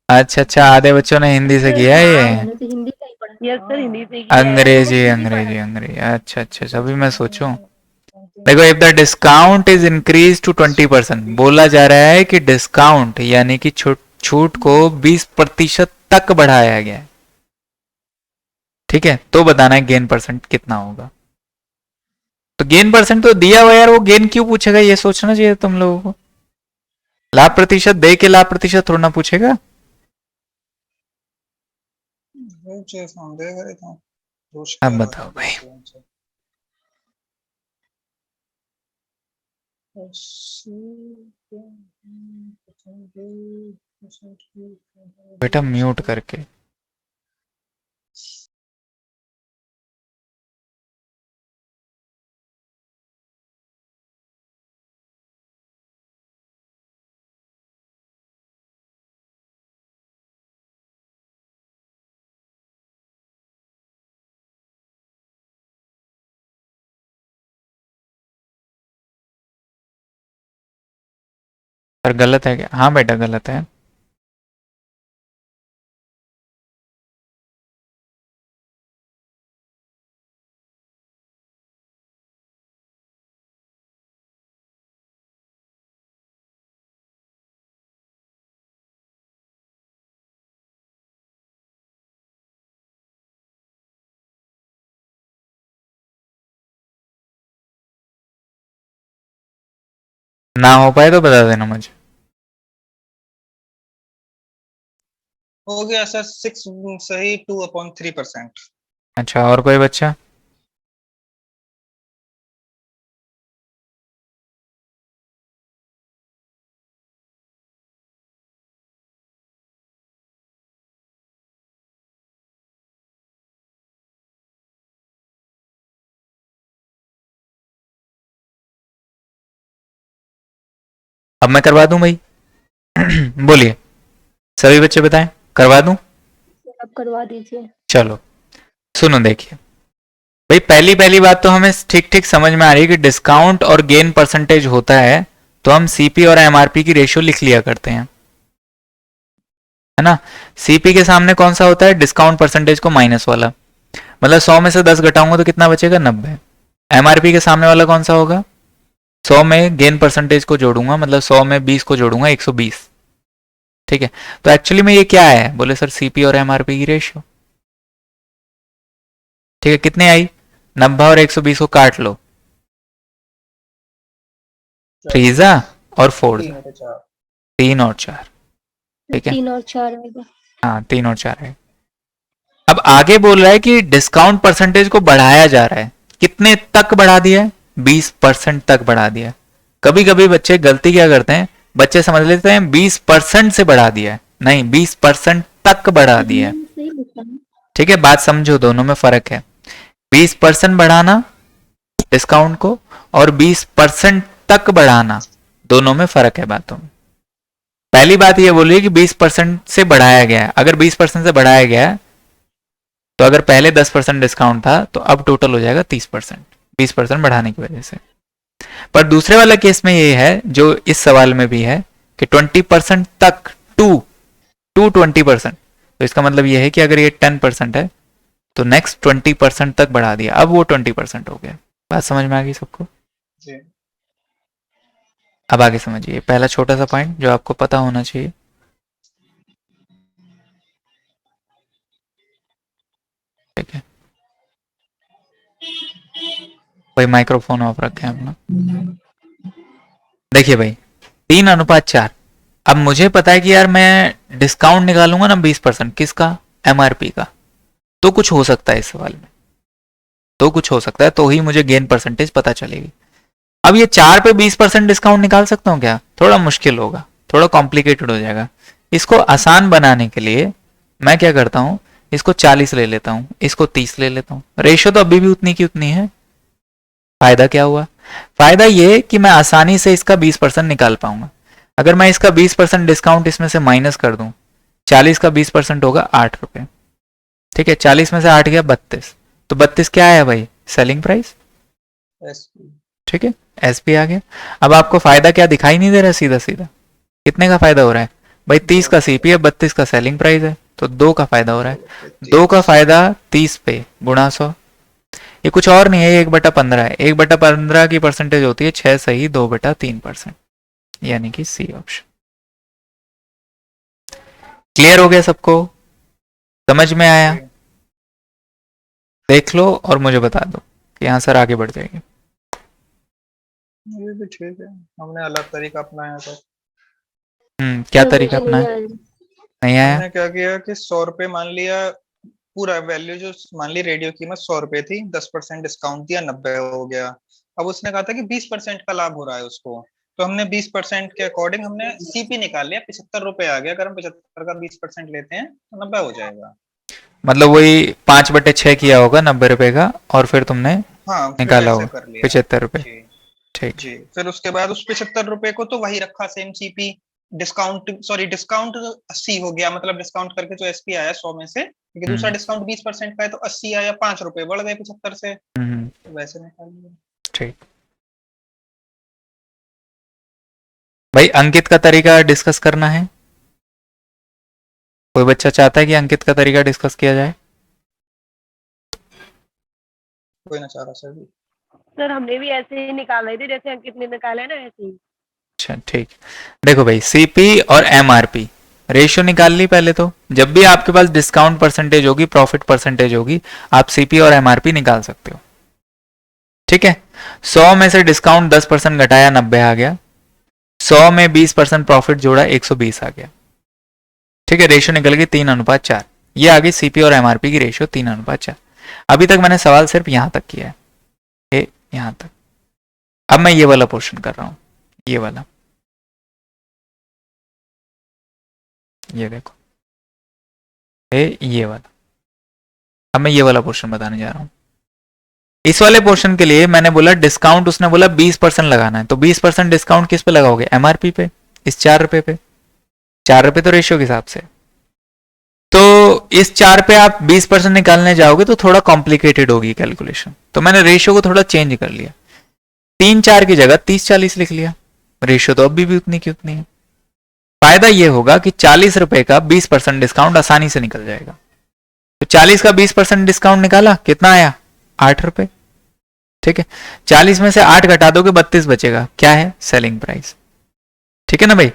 अच्छा अच्छा, आधे बच्चों ने हिंदी से किया है ये। मैंने तो हिंदी का ही पढ़ा। यस सर, हिंदी से किया है। अंग्रेजी अंग्रेजी अंग्रेजी, अच्छा अच्छा, सभी मैं सोचूं। देखो, if the discount is increase to 20%, बोला जा रहा है कि डिस्काउंट यानी कि छूट को 20% तक बढ़ाया गया है, ठीक है, तो बताना है गेन परसेंट कितना होगा। तो गेन परसेंट तो दिया हुआ यार, वो गेन क्यों पूछेगा, ये सोचना चाहिए तुम लोगों को। लाभ प्रतिशत दे के लाभ प्रतिशत थोड़ा ना पूछेगा। अब बताओ भाई। बेटा म्यूट करके। पर गलत है क्या? हाँ बेटा गलत है। ना हो पाए तो बता देना मुझे। हो गया सर 6 सही 2/3%। अच्छा, और कोई बच्चा? अब मैं करवा दूं भाई? बोलिए, सभी बच्चे बताएं, करवा दूं? आप करवा दीजिए। चलो सुनो, देखिए भाई, पहली पहली बात तो हमें ठीक ठीक समझ में आ रही है कि डिस्काउंट और गेन परसेंटेज होता है तो हम सीपी और एमआरपी की रेशियो लिख लिया करते हैं, है ना। सीपी के सामने कौन सा होता है? डिस्काउंट परसेंटेज को माइनस वाला, मतलब 100 में से 10 घटाऊंगा तो कितना बचेगा? 90। एमआरपी के सामने वाला कौन सा होगा? 100 में गेन परसेंटेज को जोड़ूंगा, मतलब 100 में 20 को जोड़ूंगा, 120। ठीक है, तो एक्चुअली में ये क्या है? बोले सर सीपी और एमआरपी की रेशियो। ठीक है, कितने आई? 90 और 120 को काट लो, 3 जा और 4 जा, 3 और 4। ठीक है, 3 और 4 आएगा। हाँ 3 और 4 है। अब आगे बोल रहा है कि डिस्काउंट परसेंटेज को बढ़ाया जा रहा है, कितने तक बढ़ा दिया है? 20% तक बढ़ा दिया। कभी कभी बच्चे गलती क्या करते हैं, बच्चे समझ लेते हैं 20% से बढ़ा दिया है, नहीं 20% तक बढ़ा दिया है। सही लिखा है। ठीक है, बात समझो, दोनों में फर्क है। 20% बढ़ाना डिस्काउंट को और 20% तक बढ़ाना, दोनों में फर्क है बातों में। पहली बात ये बोलिए कि 20% से बढ़ाया गया है, अगर 20% से बढ़ाया गया है तो अगर पहले 10% डिस्काउंट था तो अब टोटल हो जाएगा 30%, 20% बढ़ाने की वजह से। पर दूसरे वाला केस में ये है, जो इस सवाल में भी है, कि 20% तक, टू 20%, तो इसका मतलब ये है कि अगर ये 10% है तो नेक्स्ट 20% तक बढ़ा दिया, अब वो 20% हो गया। बात समझ में आ गई सबको? जी। अब आगे समझिए, पहला छोटा सा पॉइंट जो आपको पता होना चाहिए। ठीक है भाई, माइक्रोफोन ऑफ रखे हैं अपना। देखिए भाई, 3:4। अब मुझे पता है कि यार मैं डिस्काउंट निकालूंगा ना 20%, किसका? एमआरपी का। तो कुछ हो सकता है इस सवाल में, तो कुछ हो सकता है, तो ही मुझे गेन परसेंटेज पता चलेगी। अब ये 4 पे 20% डिस्काउंट निकाल सकता हूँ क्या? थोड़ा मुश्किल होगा, थोड़ा कॉम्प्लिकेटेड हो जाएगा। इसको आसान बनाने के लिए मैं क्या करता हूँ, इसको 40 ले लेता हूँ, इसको 30 ले लेता हूँ, रेशियो तो अभी भी उतनी की उतनी है। फायदा क्या हुआ? फायदा ये कि मैं आसानी से इसका 20% निकाल पाऊंगा। अगर मैं इसका 20% डिस्काउंट इसमें से माइनस कर दूं, 40 का 20% होगा 8 रुपए। ठीक है, 40 में से 8 गया 32, तो 32 क्या है भाई, सेलिंग प्राइस। SP। ठीक है, एसपी आ गया। अब आपको फायदा क्या दिखाई नहीं दे रहा, सीधा सीधा कितने का फायदा हो रहा है भाई, 30 का सीपी है, 32 का सेलिंग प्राइस है, तो 2 का फायदा हो रहा है। 2 का फायदा 30 पे गुणा 100, ये कुछ और नहीं है, 1/15 है। 1/15 की परसेंटेज होती है 6 सही 2/3%, यानी कि सी ऑप्शन। क्लियर हो गया सबको, समझ में आया? देख लो और मुझे बता दो कि आंसर आगे बढ़ जाएगी। ये भी ठीक है, हमने अलग तरीका अपनाया था। क्या सर, तरीका मुझे अपना नहीं है? आया। नहीं आया? हमने क्या किया कि 100 रुपए मान लिया, पूरा वैल्यू जो मान ली रेडियो कीमत 100 रुपए थी, 10% डिस्काउंट दिया 90 हो गया। अब उसने कहा था कि 20% का लाभ हो रहा है उसको, तो हमने 20% के अकॉर्डिंग हमने सीपी निकाल लिया, 75 रुपए आ गया। अगर हम 75 का 20% लेते हैं तो 90 हो जाएगा। मतलब वही 5/6 किया होगा 90 रुपए का, और फिर तुमने हाँ, फिर निकाला ऐसे होगा कर लिया। 75 रुपए। जी ठीक। जी, फिर उसके बाद उस 75 रुपए को तो वही रखा सेम सीपी, डिस्काउंट 80 हो गया, मतलब डिस्काउंट करके जो एसपी आया 100 में से, क्योंकि दूसरा डिस्काउंट 20% का है, तो 80 आया, 5 रुपए बढ़ गए 75 से, तो वैसे निकाल लिया। ठीक भाई, अंकित का तरीका डिस्कस करना है? कोई बच्चा चाहता है कि अंकित का तरीका डिस्कस किया जाए? कोई ना चाह रहा सर भी। सर हमने भी ऐसे ही निकाल रहे थे जैसे अंकित ने निकाला है ना, ऐसे ही। अच्छा ठीक, देखो भाई, सीपी और एमआरपी रेशियो निकाल ली पहले। तो जब भी आपके पास डिस्काउंट परसेंटेज होगी, प्रॉफिट परसेंटेज होगी, आप सीपी और एमआरपी निकाल सकते हो। ठीक है, 100 में से डिस्काउंट 10% घटाया 90 आ गया, 100 में 20% प्रॉफिट जोड़ा 120 आ गया। ठीक है, रेशियो निकल गई 3:4। ये आ गई सीपी और एमआरपी की रेशियो 3:4। अभी तक मैंने सवाल सिर्फ यहां तक किया है, यहां तक। अब मैं ये वाला पोर्शन कर रहा हूं, ये वाला, ये देखो, ये वाला। अब मैं ये वाला पोर्शन बताने जा रहा हूं। इस वाले पोर्शन के लिए मैंने बोला डिस्काउंट, उसने बोला 20% लगाना है, तो 20% डिस्काउंट किस पे लगाओगे, एमआरपी पे, इस 4 रुपए पे। 4 रुपए तो रेशियो के हिसाब से, तो इस 4 पे आप 20% निकालने जाओगे तो थोड़ा कॉम्प्लिकेटेड होगी कैलकुलेशन, तो मैंने रेशियो को थोड़ा चेंज कर लिया। 3-4 की जगह 30-40 लिख लिया, रेशियो तो अभी भी उतनी की उतनी है। फायदा ये होगा कि 40 रुपए का 20% डिस्काउंट आसानी से निकल जाएगा। तो 40 का 20% डिस्काउंट निकाला, कितना आया, 8 रुपए। ठीक है, 40 में से 8 घटा दोगे 32 बचेगा, क्या है, सेलिंग प्राइस। ठीक है ना भाई,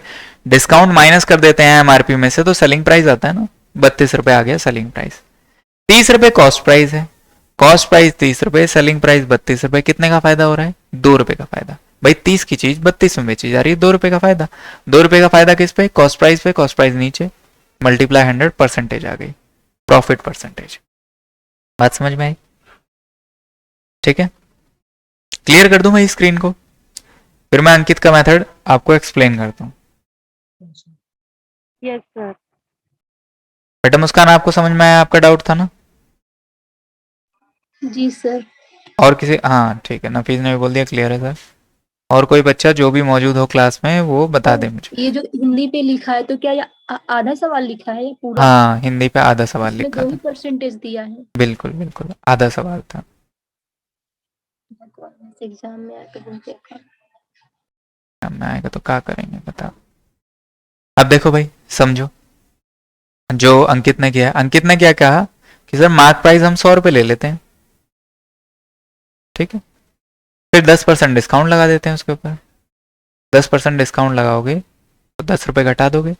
डिस्काउंट माइनस कर देते हैं एमआरपी में से तो सेलिंग प्राइस आता है ना, 32 रुपए आ गया सेलिंग प्राइस। 30 रुपए कॉस्ट प्राइस है, कॉस्ट प्राइस 30 रुपए, सेलिंग प्राइस 32 रुपए, कितने का फायदा हो रहा है, 2 रुपए का फायदा। भाई 30 की चीज 32 में बेची जा रही है, 2 रुपए का फायदा। 2 रुपए का फायदा किस पे, कॉस्ट प्राइस पे, कॉस्ट प्राइस नीचे, मल्टीप्लाई 100, परसेंटेज आ गई, प्रॉफिट परसेंटेज। बात समझ में आई? ठीक है, क्लियर कर दूं मैं स्क्रीन को, फिर मैं अंकित का मेथड आपको एक्सप्लेन करता हूं। Yes sir. बेटा मुस्कान, आपको समझ में आया? आपका डाउट था ना? जी सर। और किसी, हाँ ठीक है, नफीस ने भी बोल दिया क्लियर है सर। और कोई बच्चा जो भी मौजूद हो क्लास में वो बता दे मुझे। ये जो हिंदी पे लिखा है तो क्या ये आधा सवाल लिखा है या पूरा? हाँ, हिंदी पे आधा सवाल इसमें लिखा 2 ही था। परसेंटेज दिया है। बिल्कुल बिल्कुल, आधा सवाल था। एग्जाम में आके नहीं देखा। अब में आएगा तो क्या करेंगे बताओ। अब देखो भाई, समझो जो अंकित ने किया। अंकित ने क्या कहा कि सर मार्क प्राइस हम 100 रुपए ले लेते हैं, ठीक है, फिर 10% डिस्काउंट लगा देते हैं उसके ऊपर। 10% डिस्काउंट लगाओगे तो 10 रुपए घटा दोगे,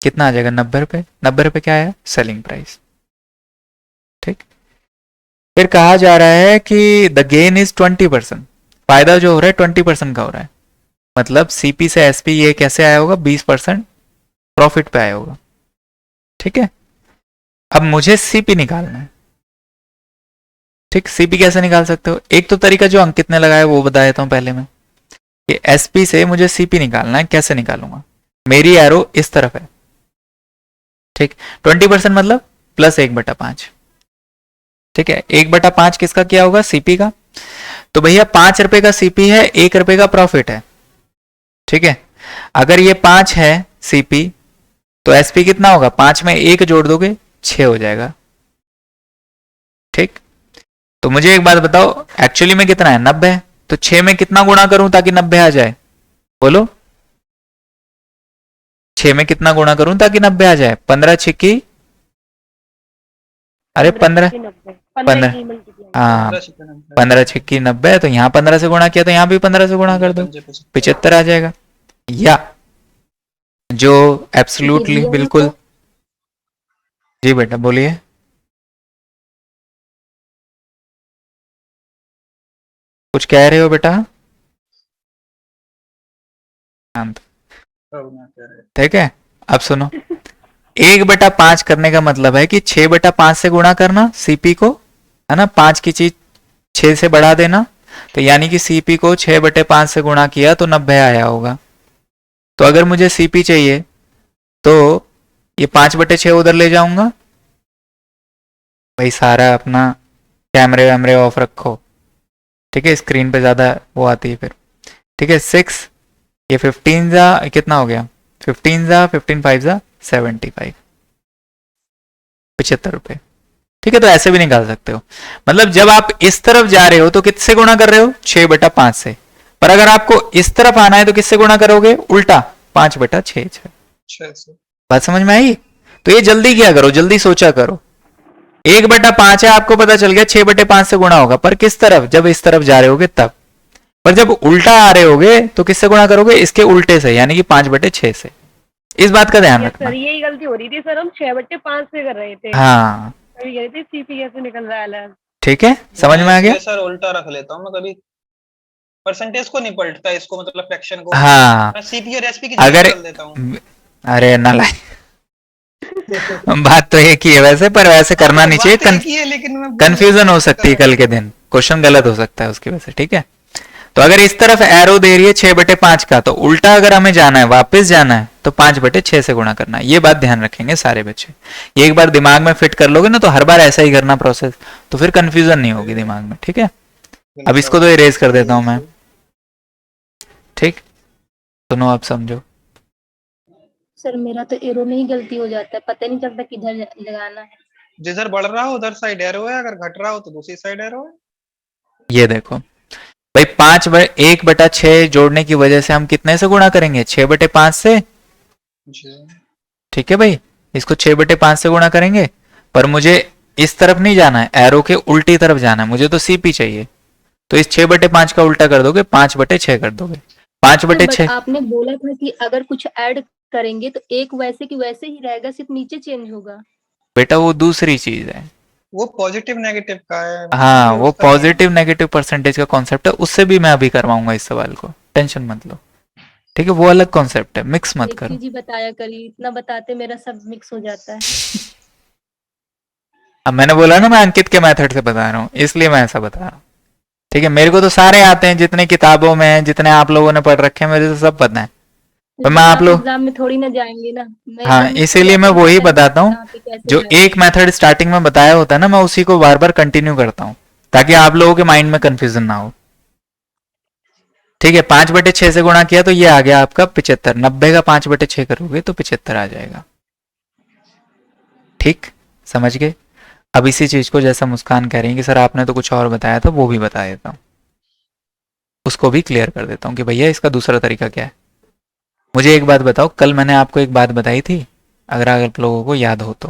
कितना आ जाएगा, 90 रुपए। 90 रुपए क्या आया, सेलिंग प्राइस। ठीक, फिर कहा जा रहा है कि द गेन इज 20%, फायदा जो हो रहा है 20% का हो रहा है, मतलब सीपी से एसपी ये कैसे आया होगा, 20% प्रॉफिट पे आया होगा। ठीक है, अब मुझे सीपी निकालना है। ठीक, सीपी कैसे निकाल सकते हो, एक तो तरीका जो अंकित ने लगाया वो बता देता हूं पहले मैं, कि एसपी से मुझे सीपी निकालना है। कैसे निकालूंगा, मेरी एरो इस तरफ है, ठीक, 20% मतलब प्लस 1/5। ठीक है, 1/5 किसका किया होगा, सीपी का। तो भैया 5 रुपए का सीपी है, 1 रुपए का प्रॉफिट है, ठीक है। अगर ये 5 है सीपी तो एसपी कितना होगा, 5 में 1 जोड़ दोगे 6 हो जाएगा, ठीक। तो मुझे एक बात बताओ, एक्चुअली में कितना है, 90 है, तो 6 में कितना गुणा करूं ताकि 90 आ जाए, बोलो। 6 में कितना गुणा करूं ताकि 90 आ जाए, 15 छिक्की, अरे 15, 15, हाँ 15 छिक्की 90, तो यहाँ 15 से गुणा किया तो यहाँ भी 15 से गुणा कर दो, 75 आ जाएगा। या जो एब्सोल्युटली बिल्कुल, जी बेटा बोलिए। कुछ कह रहे हो बेटा, शांत, ठीक है। अब सुनो, 1/5 करने का मतलब है कि 6/5 से गुणा करना सीपी को, है ना, 5 की चीज 6 से बढ़ा देना, तो यानी कि सीपी को 6/5 से गुणा किया तो 90 आया होगा। तो अगर मुझे सीपी चाहिए तो ये 5/6 उधर ले जाऊंगा, भाई सारा अपना कैमरे वैमरे ऑफ रखो, ठीक है, स्क्रीन पे ज्यादा वो आती है फिर, ठीक है। 6, ये 15 जा कितना हो गया, 15 जा 15 5 जा 75, 75 रुपए, ठीक है। तो ऐसे भी निकाल सकते हो, मतलब जब आप इस तरफ जा रहे हो तो किससे गुणा कर रहे हो, 6/5 से, पर अगर आपको इस तरफ आना है तो किससे गुणा करोगे, उल्टा 5/6। बात समझ में आई। तो ये जल्दी क्या करो, जल्दी सोचा करो, 1/5 है, आपको पता चल गया 6/5 से गुणा होगा, पर किस तरफ, जब इस तरफ जा रहे होगे तब, पर जब उल्टा आ रहे होगे तो किससे गुणा करोगे, इसके उल्टे से, यानी कि 5/6 से। इस बात का ध्यान रखना। सर यही गलती हो रही थी सर, हम 6/5 से कर रहे थे, हाँ कभी कह रहे थे सीपी कैसे निकल रहा है अलग। ठीक है, समझ में आ गया। सर उल्टा रख लेता हूँ मैं, कभी परसेंटेज को नहीं पलटता इसको, मतलब फ्रैक्शन को, हाँ मैं सीपी और एसपी की अगर, जगह डाल देता हूँ। अरे ना लाई बात तो एक ही है वैसे, पर वैसे करना नहीं चाहिए, कंफ्यूजन हो सकती है कल के दिन, क्वेश्चन गलत हो सकता है उसकी वजह से, ठीक है। तो अगर इस तरफ एरो दे रही है 6/5 का, तो उल्टा अगर हमें जाना है, वापस जाना है, तो 5/6 से गुणा करना है। ये बात ध्यान रखेंगे सारे बच्चे, ये एक बार दिमाग में फिट कर लोगे ना, तो हर बार ऐसा ही करना प्रोसेस, तो फिर कंफ्यूजन नहीं होगी दिमाग में, ठीक है। अब इसको तो इरेज कर देता हूं मैं, ठीक। सुनो अब समझो। सर मेरा तो एरो में ही गलती हो जाता है, पता नहीं चलता किधर लगाना है। जिधर बढ़ रहा हो उधर साइड एरो है, अगर घट रहा हो तो दूसरी साइड एरो है। ये देखो भाई, 1/6 जोड़ने की वजह से हम कितने से गुणा करेंगे, 6/5 से, ठीक है भाई। इसको 6/5 से गुणा करेंगे, पर मुझे इस तरफ नहीं जाना है, एरो के उल्टी तरफ जाना है, मुझे तो सीपी चाहिए, तो इस 6/5 का उल्टा कर दोगे, 5/6 कर दोगे, 5/6। आपने बोला था कि अगर कुछ ऐड करेंगे तो एक वैसे की वैसे ही रहेगा, सिर्फ नीचे चेंज होगा। बेटा वो दूसरी चीज है, वो पॉजिटिव नेगेटिव का है। हाँ वो पॉजिटिव नेगेटिव परसेंटेज का कॉन्सेप्ट है, उससे भी मैं अभी करवाऊंगा इस सवाल को, टेंशन मत लो, ठीक है। वो अलग कॉन्सेप्ट है, मिक्स मत करो। जी बताया करिए, इतना बताते मेरा सब मिक्स हो जाता है। अब मैंने बोला ना मैं अंकित के मेथड से बता रहा हूँ, इसलिए मैं ऐसा बता रहा हूँ, ठीक है। मेरे को तो सारे आते हैं, जितने किताबों में, जितने आप लोगों ने पढ़ रखे हैं, मेरे तो सब पता है, तो मैं आप लोग एग्जाम में थोड़ी ना जाएंगे ना, हाँ इसीलिए मैं वही बताता हूँ, जो एक मेथड स्टार्टिंग में बताया होता है ना, मैं उसी को बार बार कंटिन्यू करता हूँ, ताकि आप लोगों के माइंड में कंफ्यूजन ना हो, ठीक है। 5/6 से गुणा किया तो ये आ गया आपका 75, 90 का 5/6 करोगे तो 75 आ जाएगा, ठीक, समझ गए। अब इसी चीज को जैसा मुस्कान कह रही है कि सर आपने तो कुछ और बताया था, वो भी बता देता हूँ, उसको भी क्लियर कर देता हूँ कि भैया इसका दूसरा तरीका क्या है। मुझे एक बात बताओ, कल मैंने आपको एक बात बताई थी, अगर आप लोगों को याद हो तो,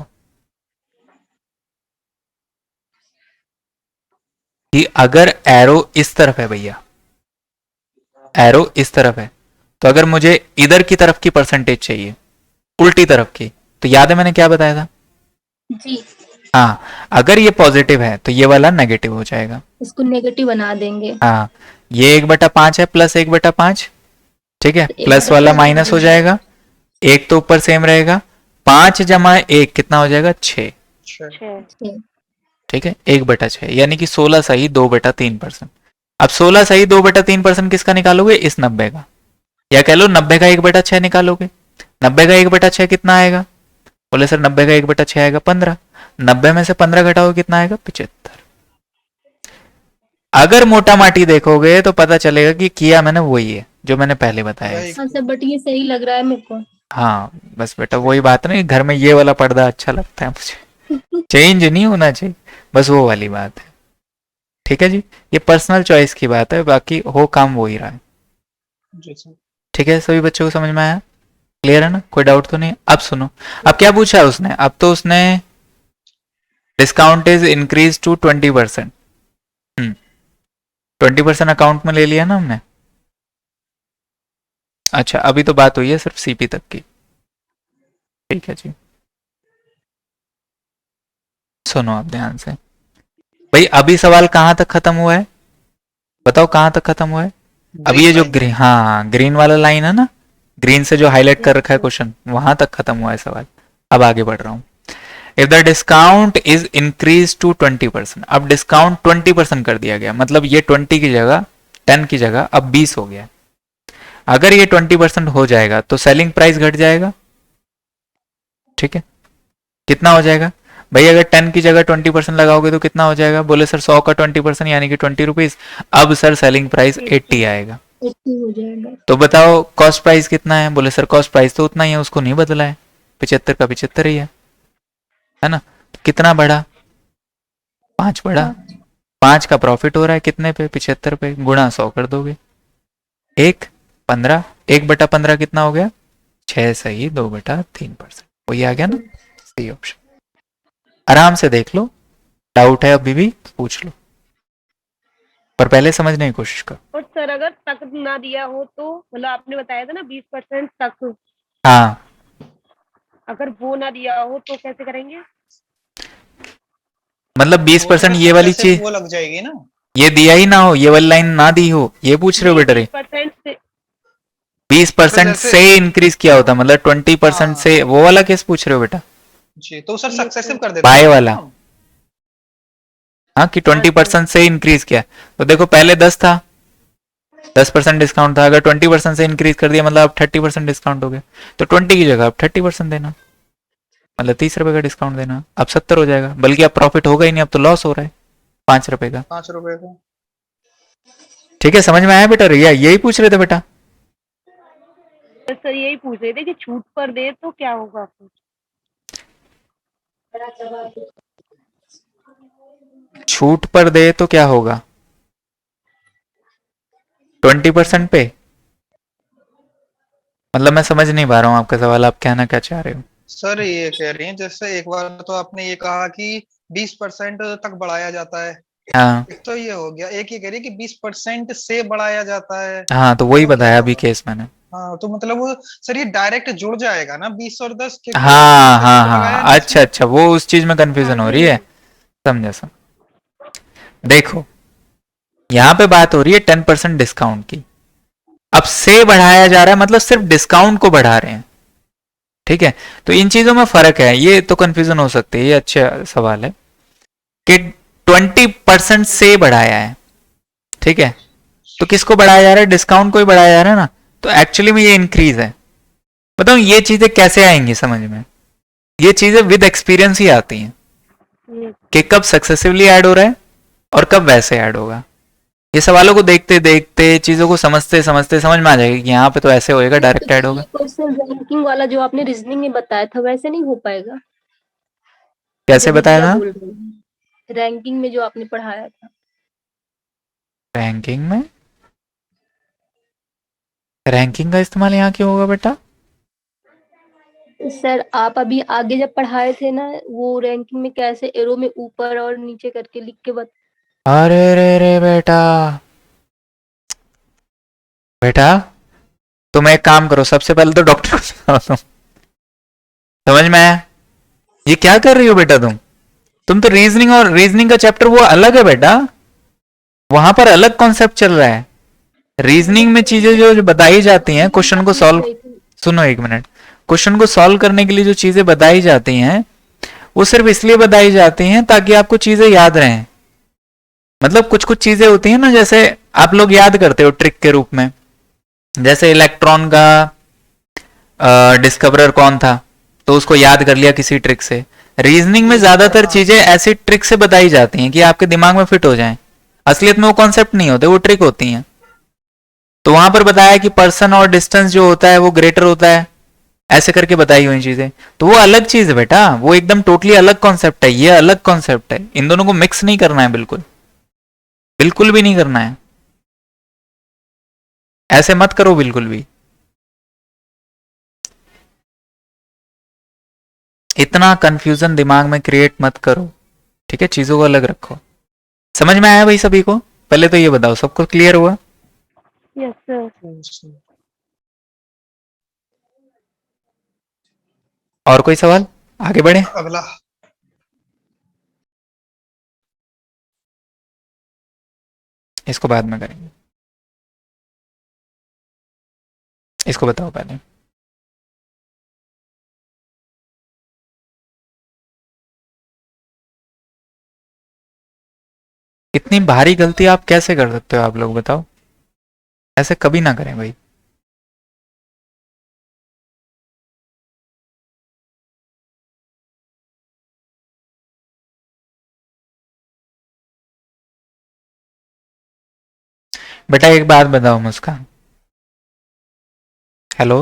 कि अगर एरो इस तरफ है भैया, एरो इस तरफ है, तो अगर मुझे इधर की तरफ की परसेंटेज चाहिए, उल्टी तरफ की, तो याद है मैंने क्या बताया था जी। हाँ, अगर ये पॉजिटिव है तो ये वाला नेगेटिव हो जाएगा, इसको नेगेटिव बना देंगे। हाँ, ये 1/5 है प्लस 1/5, ठीक है, प्लस वाला माइनस हो जाएगा, एक तो ऊपर सेम रहेगा, 5 जमा 1 कितना हो जाएगा, 6, ठीक है, 1/6, यानी कि 16 सही 2/3%। अब 16 सही 2/3% किसका निकालोगे, इस 90 का, या कह लो 90 का 1/6 निकालोगे। 90 का 1/6 कितना आएगा, बोले सर 90 का 1/6 आएगा 15, 90 में से 15 घटाओगे कितना आएगा, 75। अगर मोटा माटी देखोगे तो पता चलेगा कि किया मैंने वही है जो मैंने पहले बताया। वही। हाँ सर, बट ये सही लग रहा है मेरे को। हाँ बस बेटा वही बात नहीं, घर में ये वाला पर्दा अच्छा लगता है मुझे, चेंज नहीं होना चाहिए, बस वो वाली बात है। ठीक है जी, ये पर्सनल चॉइस की बात है, बाकी हो काम वो ही रहा है। जी सर। ठीक है, सभी बच्चों को समझ में आया? क्लियर है ना, कोई डाउट तो नहीं? अब सुनो, अब क्या पूछा उसने, अब तो उसने discount is increase to 20%। 20% account में ले लिया ना हमने। अच्छा अभी तो बात हुई है सिर्फ सीपी तक की। ठीक है जी, सुनो आप ध्यान से भाई, अभी सवाल कहां तक खत्म हुआ है, बताओ कहां तक खत्म हुआ है? अभी ये जो ग्रीन, हाँ ग्रीन वाला लाइन है ना, ग्रीन से जो हाईलाइट कर रखा है क्वेश्चन, वहां तक खत्म हुआ है सवाल। अब आगे बढ़ रहा हूं। If the discount is increase to 20%, अब डिस्काउंट 20% कर दिया गया, मतलब ये 20 की जगह 10 की जगह अब 20 हो गया। अगर ये 20% हो जाएगा तो सेलिंग प्राइस घट जाएगा। ठीक है, कितना हो जाएगा भाई? अगर 10 की जगह 20% लगाओगे तो कितना हो जाएगा? बोले सर 100 का 20% यानी कि 20 रुपीज। अब सर सेलिंग प्राइस 80 आएगा। 80 हो जाएगा। तो बताओ कॉस्ट प्राइस कितना है? बोले सर कॉस्ट प्राइस तो उतना ही है, उसको नहीं बदला है, 75 का 75 ही है ना? तो कितना बढ़ा? 5 बढ़ा। 5 का प्रॉफिट हो रहा है कितने पे? 75 पे, गुणा 100 कर दोगे, 1/15, 1/15 कितना हो गया? 6 सही, 2/3%, वही आ गया ना, सही ऑप्शन। आराम से देख लो, डाउट है अभी भी पूछ लो, पर पहले समझने की कोशिश करो। और सर अगर तक ना दिया हो तो, मतलब आपने बताया था ना 20% तक, हाँ अगर वो ना दिया हो तो कैसे करेंगे? मतलब 20% ये वाली चीज, वो लग जाएगी ना, ये दिया ही ना हो, ये वाली लाइन ना दी हो, ये पूछ रहे हो बेटा? 20% से 20% जैसे- से इंक्रीज किया होता, मतलब 20% हाँ। से, वो वाला केस पूछ रहे हो बेटा? जी तो सर सक्सेसिव कर देते बाय हैं वाला। हम। हाँ कि 20% से इंक्रीज किया, तो देखो पहले 10 था, 10% डिस्काउंट था, अगर 20% से इंक्रीज कर दिया मतलब अब 30% डिस्काउंट हो गया, तो 20 की जगह अब 30% देना, मतलब 30 रुपए का डिस्काउंट देना, अब 70 हो जाएगा, बल्कि अब प्रॉफिट होगा ही नहीं, अब तो लॉस हो रहा है 5 रुपए का। 5 रुपए का। ठीक है, समझ में आया बेटा? रिया यही पूछ रहे थे बेटा? तो सर यही पूछ रहे थे कि छूट पर दे तो क्या होगा आपको? छूट पर दे तो क्या होगा? 20% पे, मतलब मैं समझ नहीं पा रहा हूँ आपका सवाल, आप कहना क्या चाह रहे हो? सर ये कह रही हैं, जैसे एक बार तो आपने ये कहा कि 20% तक बढ़ाया जाता है, हाँ एक तो ये हो गया, एक ये कह रही है कि 20% से बढ़ाया जाता है। हाँ, तो वही मतलब बताया क्या अभी होगा? केस मैंने। हाँ तो मतलब वो सर ये डायरेक्ट जुड़ जाएगा ना 20 और 10 के, हाँ हाँ तो लगाया हाँ, नहीं अच्छा अच्छा, वो उस चीज में कंफ्यूजन हो रही है, समझा समझ। देखो यहाँ पे बात हो रही है 10% डिस्काउंट की, अब से बढ़ाया जा रहा है, मतलब सिर्फ डिस्काउंट को बढ़ा रहे हैं। ठीक है, तो इन चीजों में फर्क है, ये तो कंफ्यूजन हो सकती है, ये अच्छा सवाल है कि 20% से बढ़ाया है। ठीक है, तो किसको बढ़ाया जा रहा है? डिस्काउंट को ही बढ़ाया जा रहा है ना, तो एक्चुअली में ये इंक्रीज है। बताओ ये चीजें कैसे आएंगी समझ में? ये चीजें विद एक्सपीरियंस ही आती हैं कि कब सक्सेसिवली ऐड हो रहा है और कब वैसे ऐड होगा। ये सवालों को देखते देखते, चीजों को समझते समझते समझ में आ जाएगा कि यहाँ पे तो ऐसे होएगा, डायरेक्ट ऐड होगा। क्वेश्चन रैंकिंग वाला जो आपने रीजनिंग में बताया था वैसे नहीं हो पाएगा? कैसे बताया था? रैंकिंग में जो आपने पढ़ाया था। रैंकिंग में? रैंकिंग का इस्तेमाल यहाँ क्यों होगा बेटा? सर आप अभी आगे जब पढ़ाए थे ना, वो रैंकिंग में कैसे एरो में ऊपर और नीचे करके लिख के अरे रे रे बेटा, बेटा तुम एक काम करो, सबसे पहले तो डॉक्टर को दिखाओ तुम। समझ में आया? ये क्या कर रही हो बेटा तुम तो रीजनिंग, और रीजनिंग का चैप्टर वो अलग है बेटा, वहां पर अलग कॉन्सेप्ट चल रहा है। रीजनिंग में चीजें जो बताई जाती हैं, क्वेश्चन को सॉल्व, सुनो एक मिनट, क्वेश्चन को सॉल्व करने के लिए जो चीजें बताई जाती हैं वो सिर्फ इसलिए बताई जाती हैं ताकि आपको चीजें याद रहें। मतलब कुछ कुछ चीजें होती हैं ना, जैसे आप लोग याद करते हो ट्रिक के रूप में, जैसे इलेक्ट्रॉन का डिस्कवरर कौन था, तो उसको याद कर लिया किसी ट्रिक से। रीजनिंग में ज्यादातर चीजें ऐसी ट्रिक से बताई जाती हैं कि आपके दिमाग में फिट हो जाएं। असलियत में वो कॉन्सेप्ट नहीं होते, वो ट्रिक होती हैं। तो वहां पर बताया कि पर्सन और डिस्टेंस जो होता है वो ग्रेटर होता है, ऐसे करके बताई हुई चीजें। तो वो अलग चीज है बेटा, वो एकदम टोटली अलग कॉन्सेप्ट है, ये अलग कॉन्सेप्ट है। इन दोनों को मिक्स नहीं करना है, बिल्कुल बिल्कुल भी नहीं करना है, ऐसे मत करो बिल्कुल भी। इतना कंफ्यूजन दिमाग में क्रिएट मत करो, ठीक है, चीजों को अलग रखो। समझ में आया भाई सभी को? पहले तो ये बताओ, सबको क्लियर हुआ? Yes sir. और कोई सवाल? आगे बढ़े। अगला इसको बाद में करेंगे, इसको बताओ पहले। इतनी भारी गलती आप कैसे कर सकते हो आप लोग, बताओ? ऐसे कभी ना करें भाई। बेटा एक बात बताओ मुस्कान, हेलो,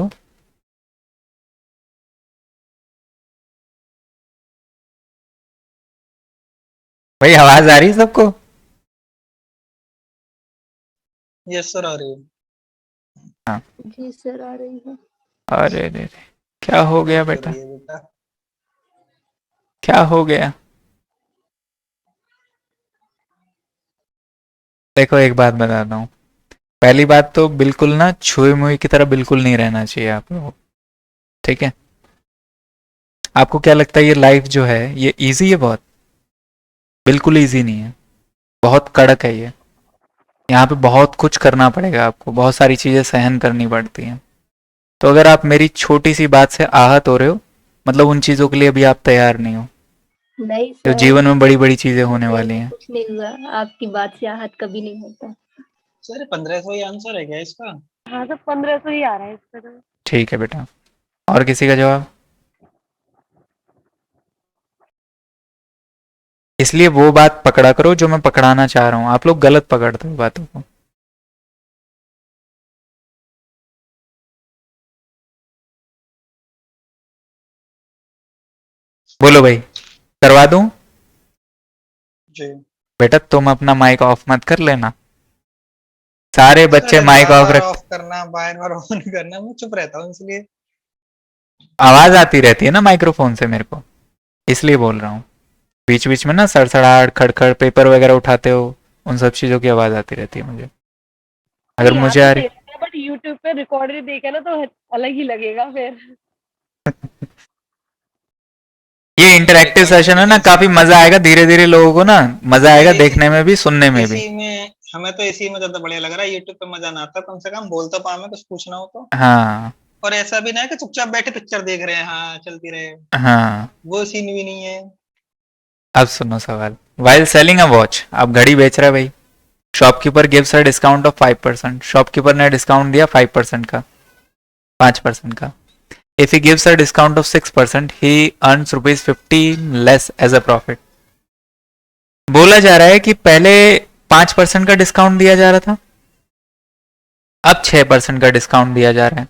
भाई आवाज आ रही है सबको? यस सर आ रही है। जी सर आ रही है। अरे रे रे, क्या हो गया बेटा, बोलिए बेटा। क्या हो गया? देखो एक बात बताता हूँ, पहली बात तो बिल्कुल ना छुई मुई की तरह बिल्कुल नहीं रहना चाहिए आप लोगों को, ठीक है? आपको क्या लगता है ये लाइफ जो है ये इजी है? बहुत बिल्कुल इजी नहीं है, बहुत कड़क है ये। यहाँ पे बहुत कुछ करना पड़ेगा आपको, बहुत सारी चीजें सहन करनी पड़ती हैं। तो अगर आप मेरी छोटी सी बात से आहत हो रहे हो, मतलब उन चीजों के लिए अभी आप तैयार नहीं हो, नहीं जो सर, जीवन में बड़ी बड़ी चीजें होने वाली हैं। कुछ नहीं हुआ, आपकी बात से आहत कभी नहीं होता। सर 1500 ही आंसर है क्या इसका? हाँ सर 1500 ही आ रहा है इसका तो। ठीक है बेटा, और किसी का जवाब? इसलिए वो बात पकड़ा करो जो मैं पकड़ाना चाह रहा हूं, आप लोग गलत पकड़ते हो बातों को। बोलो भाई, करवा दूं? जी बेटा तुम अपना माइक ऑफ मत कर लेना, सारे बच्चे सर, माइक बार ऑफ बार रख, ऑफ करना, बार बार ऑन करना, मैं चुप रहता हूँ इसलिए। आवाज आती रहती है ना माइक्रोफोन से मेरे को, इसलिए बोल रहा हूँ। बीच बीच में ना सड़सड़ाहट खड़खड़ पेपर वगैरह उठाते हो, उन सब चीजों की आवाज आती रहती है मुझे, अगर यहाँ मुझे तो आ रही। सही है, बट यूट्यूब पे रिकॉर्डेड देखे ना तो अलग ही लगेगा फिर। ये इंटरेक्टिव सेशन है ना, काफी मजा आएगा, धीरे धीरे लोगों को ना मजा आएगा देखने में भी, सुनने में भी। इसी में हमें तो इसी में ज्यादा बढ़िया लग रहा है, यूट्यूब पे मजा ना आता, कम से कम बोल तो पाए, मैं कुछ पूछना हो तो। हाँ और ऐसा भी ना है कि चुपचाप बैठे पिक्चर देख रहे हैं, हाँ चलती रहे, हाँ। वो सीन भी नहीं है। अब सुनो सवाल, वाइल सेलिंग अ वॉच, आप घड़ी बेच रहे भाई, shopkeeper gives a discount of 5%, shopkeeper ने डिस्काउंट दिया 5% का, 5% का। If he gives a discount of 6%, he earns ₹50 less as a profit. बोला जा रहा है कि पहले 5% का डिस्काउंट दिया जा रहा था, अब 6% का डिस्काउंट दिया जा रहा है।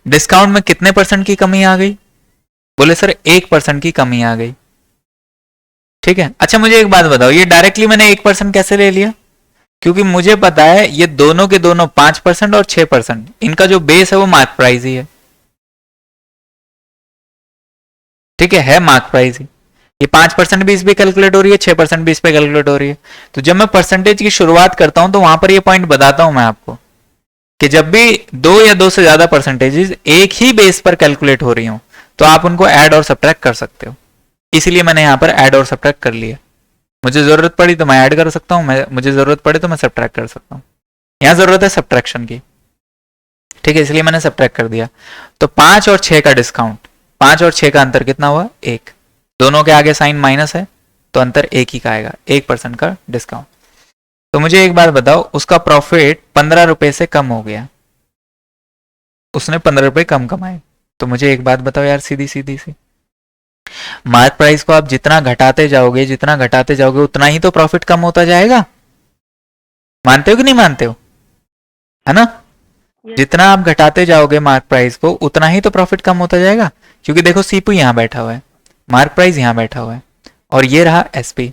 डिस्काउंट में कितने परसेंट की कमी आ गई? बोले सर 1% की कमी आ गई, ठीक है। अच्छा मुझे एक बात बताओ, ये डायरेक्टली मैंने 1% कैसे ले लिया? क्योंकि मुझे पता है ये दोनों के दोनों 5% और 6%, इनका जो बेस है वो मार्क प्राइस ही है, ठीक है मार्क प्राइस ही। ये 5% भी इस पे कैलकुलेट हो रही है, 6% भी इस पे कैलकुलेट हो रही है। तो जब मैं परसेंटेज की शुरुआत करता हूं तो वहां पर ये पॉइंट बताता हूं मैं आपको कि जब भी 2 या 2 से ज्यादा परसेंटेजेस एक ही बेस पर कैलकुलेट हो रही हो तो आप उनको ऐड और सब्ट्रैक्ट कर सकते हो। इसलिए मैंने यहाँ पर ऐड और सब्ट्रैक्ट कर लिया, मुझे जरूरत पड़ी तो मैं ऐड कर सकता हूँ, मुझे जरूरत पड़े तो मैं सब्ट्रैक्ट कर सकता हूँ। यहाँ जरूरत है सब्ट्रैक्शन की, ठीक है, इसलिए मैंने सब्ट्रैक्ट कर दिया। तो 5 और 6 का डिस्काउंट, 5 और 6 का अंतर कितना हुआ? 1, दोनों के आगे साइन माइनस है तो अंतर 1 ही का आएगा, 1% का डिस्काउंट। तो मुझे एक बात बताओ, उसका प्रॉफिट 15 रुपए से कम हो गया, उसने 15 रुपए कम कमाए। तो मुझे एक बात बताओ यार, सीधी सीधी सी, मार्क प्राइस को आप जितना घटाते जाओगे उतना ही तो प्रॉफिट कम होता जाएगा, मानते हो कि नहीं मानते हो, है ना? Yes. जितना आप घटाते जाओगे मार्क प्राइस को उतना ही तो प्रॉफिट कम होता जाएगा, क्योंकि देखो सीपी यहां बैठा हुआ है, मार्क प्राइस यहां बैठा हुआ है, और ये रहा एसपी,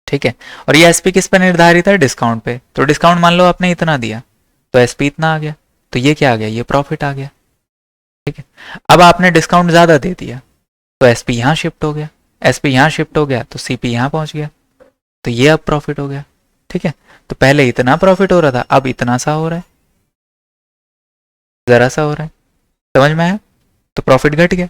ठीक है। और ये एसपी किस पे निर्धारित है? डिस्काउंट पे। तो डिस्काउंट मान लो आपने इतना दिया तो एसपी इतना आ गया, तो ये क्या आ गया? ये प्रॉफिट आ गया, ठीक है। अब आपने डिस्काउंट ज्यादा दे दिया तो एसपी यहां शिफ्ट हो गया, एसपी यहां शिफ्ट हो गया तो सीपी यहां पहुंच गया, तो ये अब प्रॉफिट हो गया, ठीक है। तो पहले इतना प्रॉफिट हो रहा था, अब इतना सा हो रहा है, जरा सा हो रहा है, समझ में आया? तो प्रॉफिट घट गया,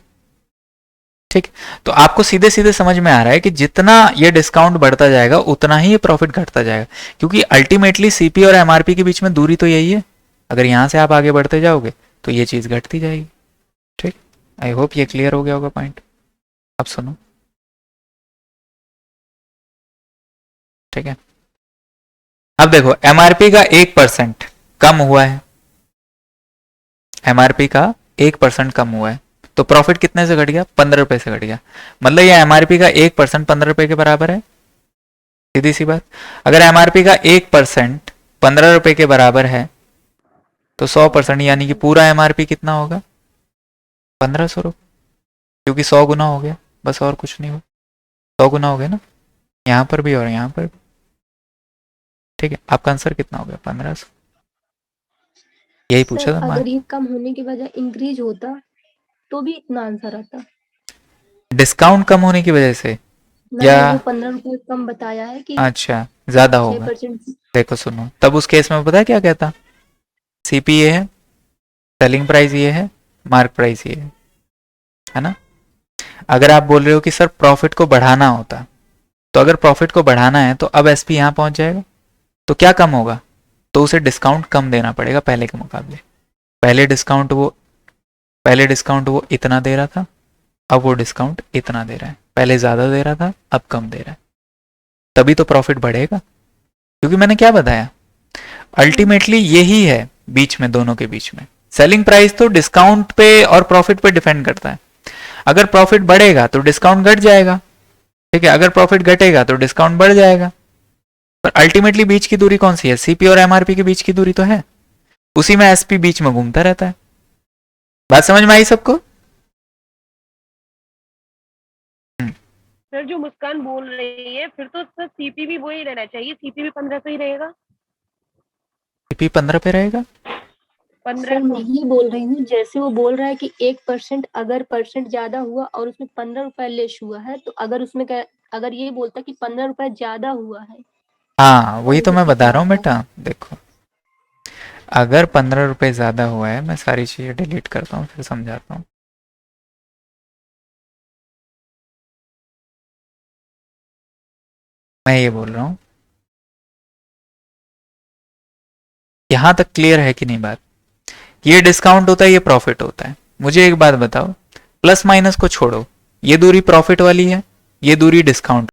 ठीक। तो आपको सीधे सीधे समझ में आ रहा है कि जितना ये डिस्काउंट बढ़ता जाएगा उतना ही ये प्रॉफिट घटता जाएगा, क्योंकि अल्टीमेटली सीपी और एमआरपी के बीच में दूरी तो यही है। अगर यहां से आप आगे बढ़ते जाओगे तो ये चीज घटती जाएगी, ठीक। आई होप ये क्लियर हो गया होगा पॉइंट। अब सुनो, ठीक है। अब देखो एमआरपी का 1% कम हुआ है, एमआरपी का 1% कम हुआ है, तो प्रॉफिट कितने से घट गया? 15 रुपए से घट गया। मतलब ये एमआरपी का 1% 15 रुपए के बराबर है, सीधी सी बात। अगर एमआरपी का 1% 15 रुपए के बराबर है तो 100% यानी कि पूरा एमआरपी कितना होगा? 1500 रुपये, क्योंकि 100 गुना हो गया, बस और कुछ नहीं हुआ, 100 गुना हो गया ना, यहाँ पर भी और यहाँ पर भी, ठीक है। आपका आंसर कितना हो गया? 1500। यही पूछा था अगर ये कम होने के बजाय इंक्रीज होता तो भी इतना आंसर आता। डिस्काउंट कम होने की वजह से मैंने या वो 15 रुपए कम बताया है कि अच्छा ज्यादा होगा। 6%। देखो सुनो, तब उस केस में पता है क्या कहता? सीपी ये है, सेलिंग प्राइस ये है, मार्क प्राइस ये है ना। अगर आप बोल रहे हो कि सर प्रॉफिट को बढ़ाना होता, तो अगर प्रॉफिट को बढ़ाना है तो अब एसपी यहां पहुंच जाएगा, तो क्या कम होगा? तो उसे डिस्काउंट कम देना पड़ेगा पहले के मुकाबले। पहले डिस्काउंट वो इतना दे रहा था, अब वो डिस्काउंट इतना दे रहा है। पहले ज्यादा दे रहा था, अब कम दे रहा है, तभी तो प्रॉफिट बढ़ेगा। क्योंकि मैंने क्या बताया, अल्टीमेटली यही है बीच में, दोनों के बीच में सेलिंग प्राइस तो डिस्काउंट पे और प्रॉफिट पे डिपेंड करता है। अगर प्रॉफिट बढ़ेगा तो डिस्काउंट घट जाएगा, ठीक है। अगर प्रॉफिट घटेगा तो डिस्काउंट बढ़ जाएगा, पर अल्टीमेटली बीच की दूरी कौन सी है? सीपी और एमआरपी के बीच की दूरी तो है, उसी में एसपी बीच में घूमता रहता है। बात समझ में आई सबको? सर जो मुस्कान बोल रही है फिर तो सर सीपी भी वही रहना चाहिए, सीपी भी 1500 ही रहेगा। सीपी 15 पे रहेगा। 1500 सर मैं ये बोल रही हूँ, जैसे वो बोल रहा है कि 1% अगर परसेंट ज्यादा हुआ और उसमें 15 रुपए लेस हुआ है, तो अगर उसमें अगर ये बोलता कि 15 रुपए ज्यादा हुआ है, हाँ वही तो मैं बता रहा हूँ क्या बेटा। देखो अगर 15 रुपए ज्यादा हुआ है, मैं सारी चीजें डिलीट करता हूँ फिर समझाता हूँ। मैं ये बोल रहा हूँ, यहां तक क्लियर है कि नहीं बात? ये डिस्काउंट होता है, ये प्रॉफिट होता है। मुझे एक बात बताओ, प्लस माइनस को छोड़ो, ये दूरी प्रॉफिट वाली है, ये दूरी डिस्काउंट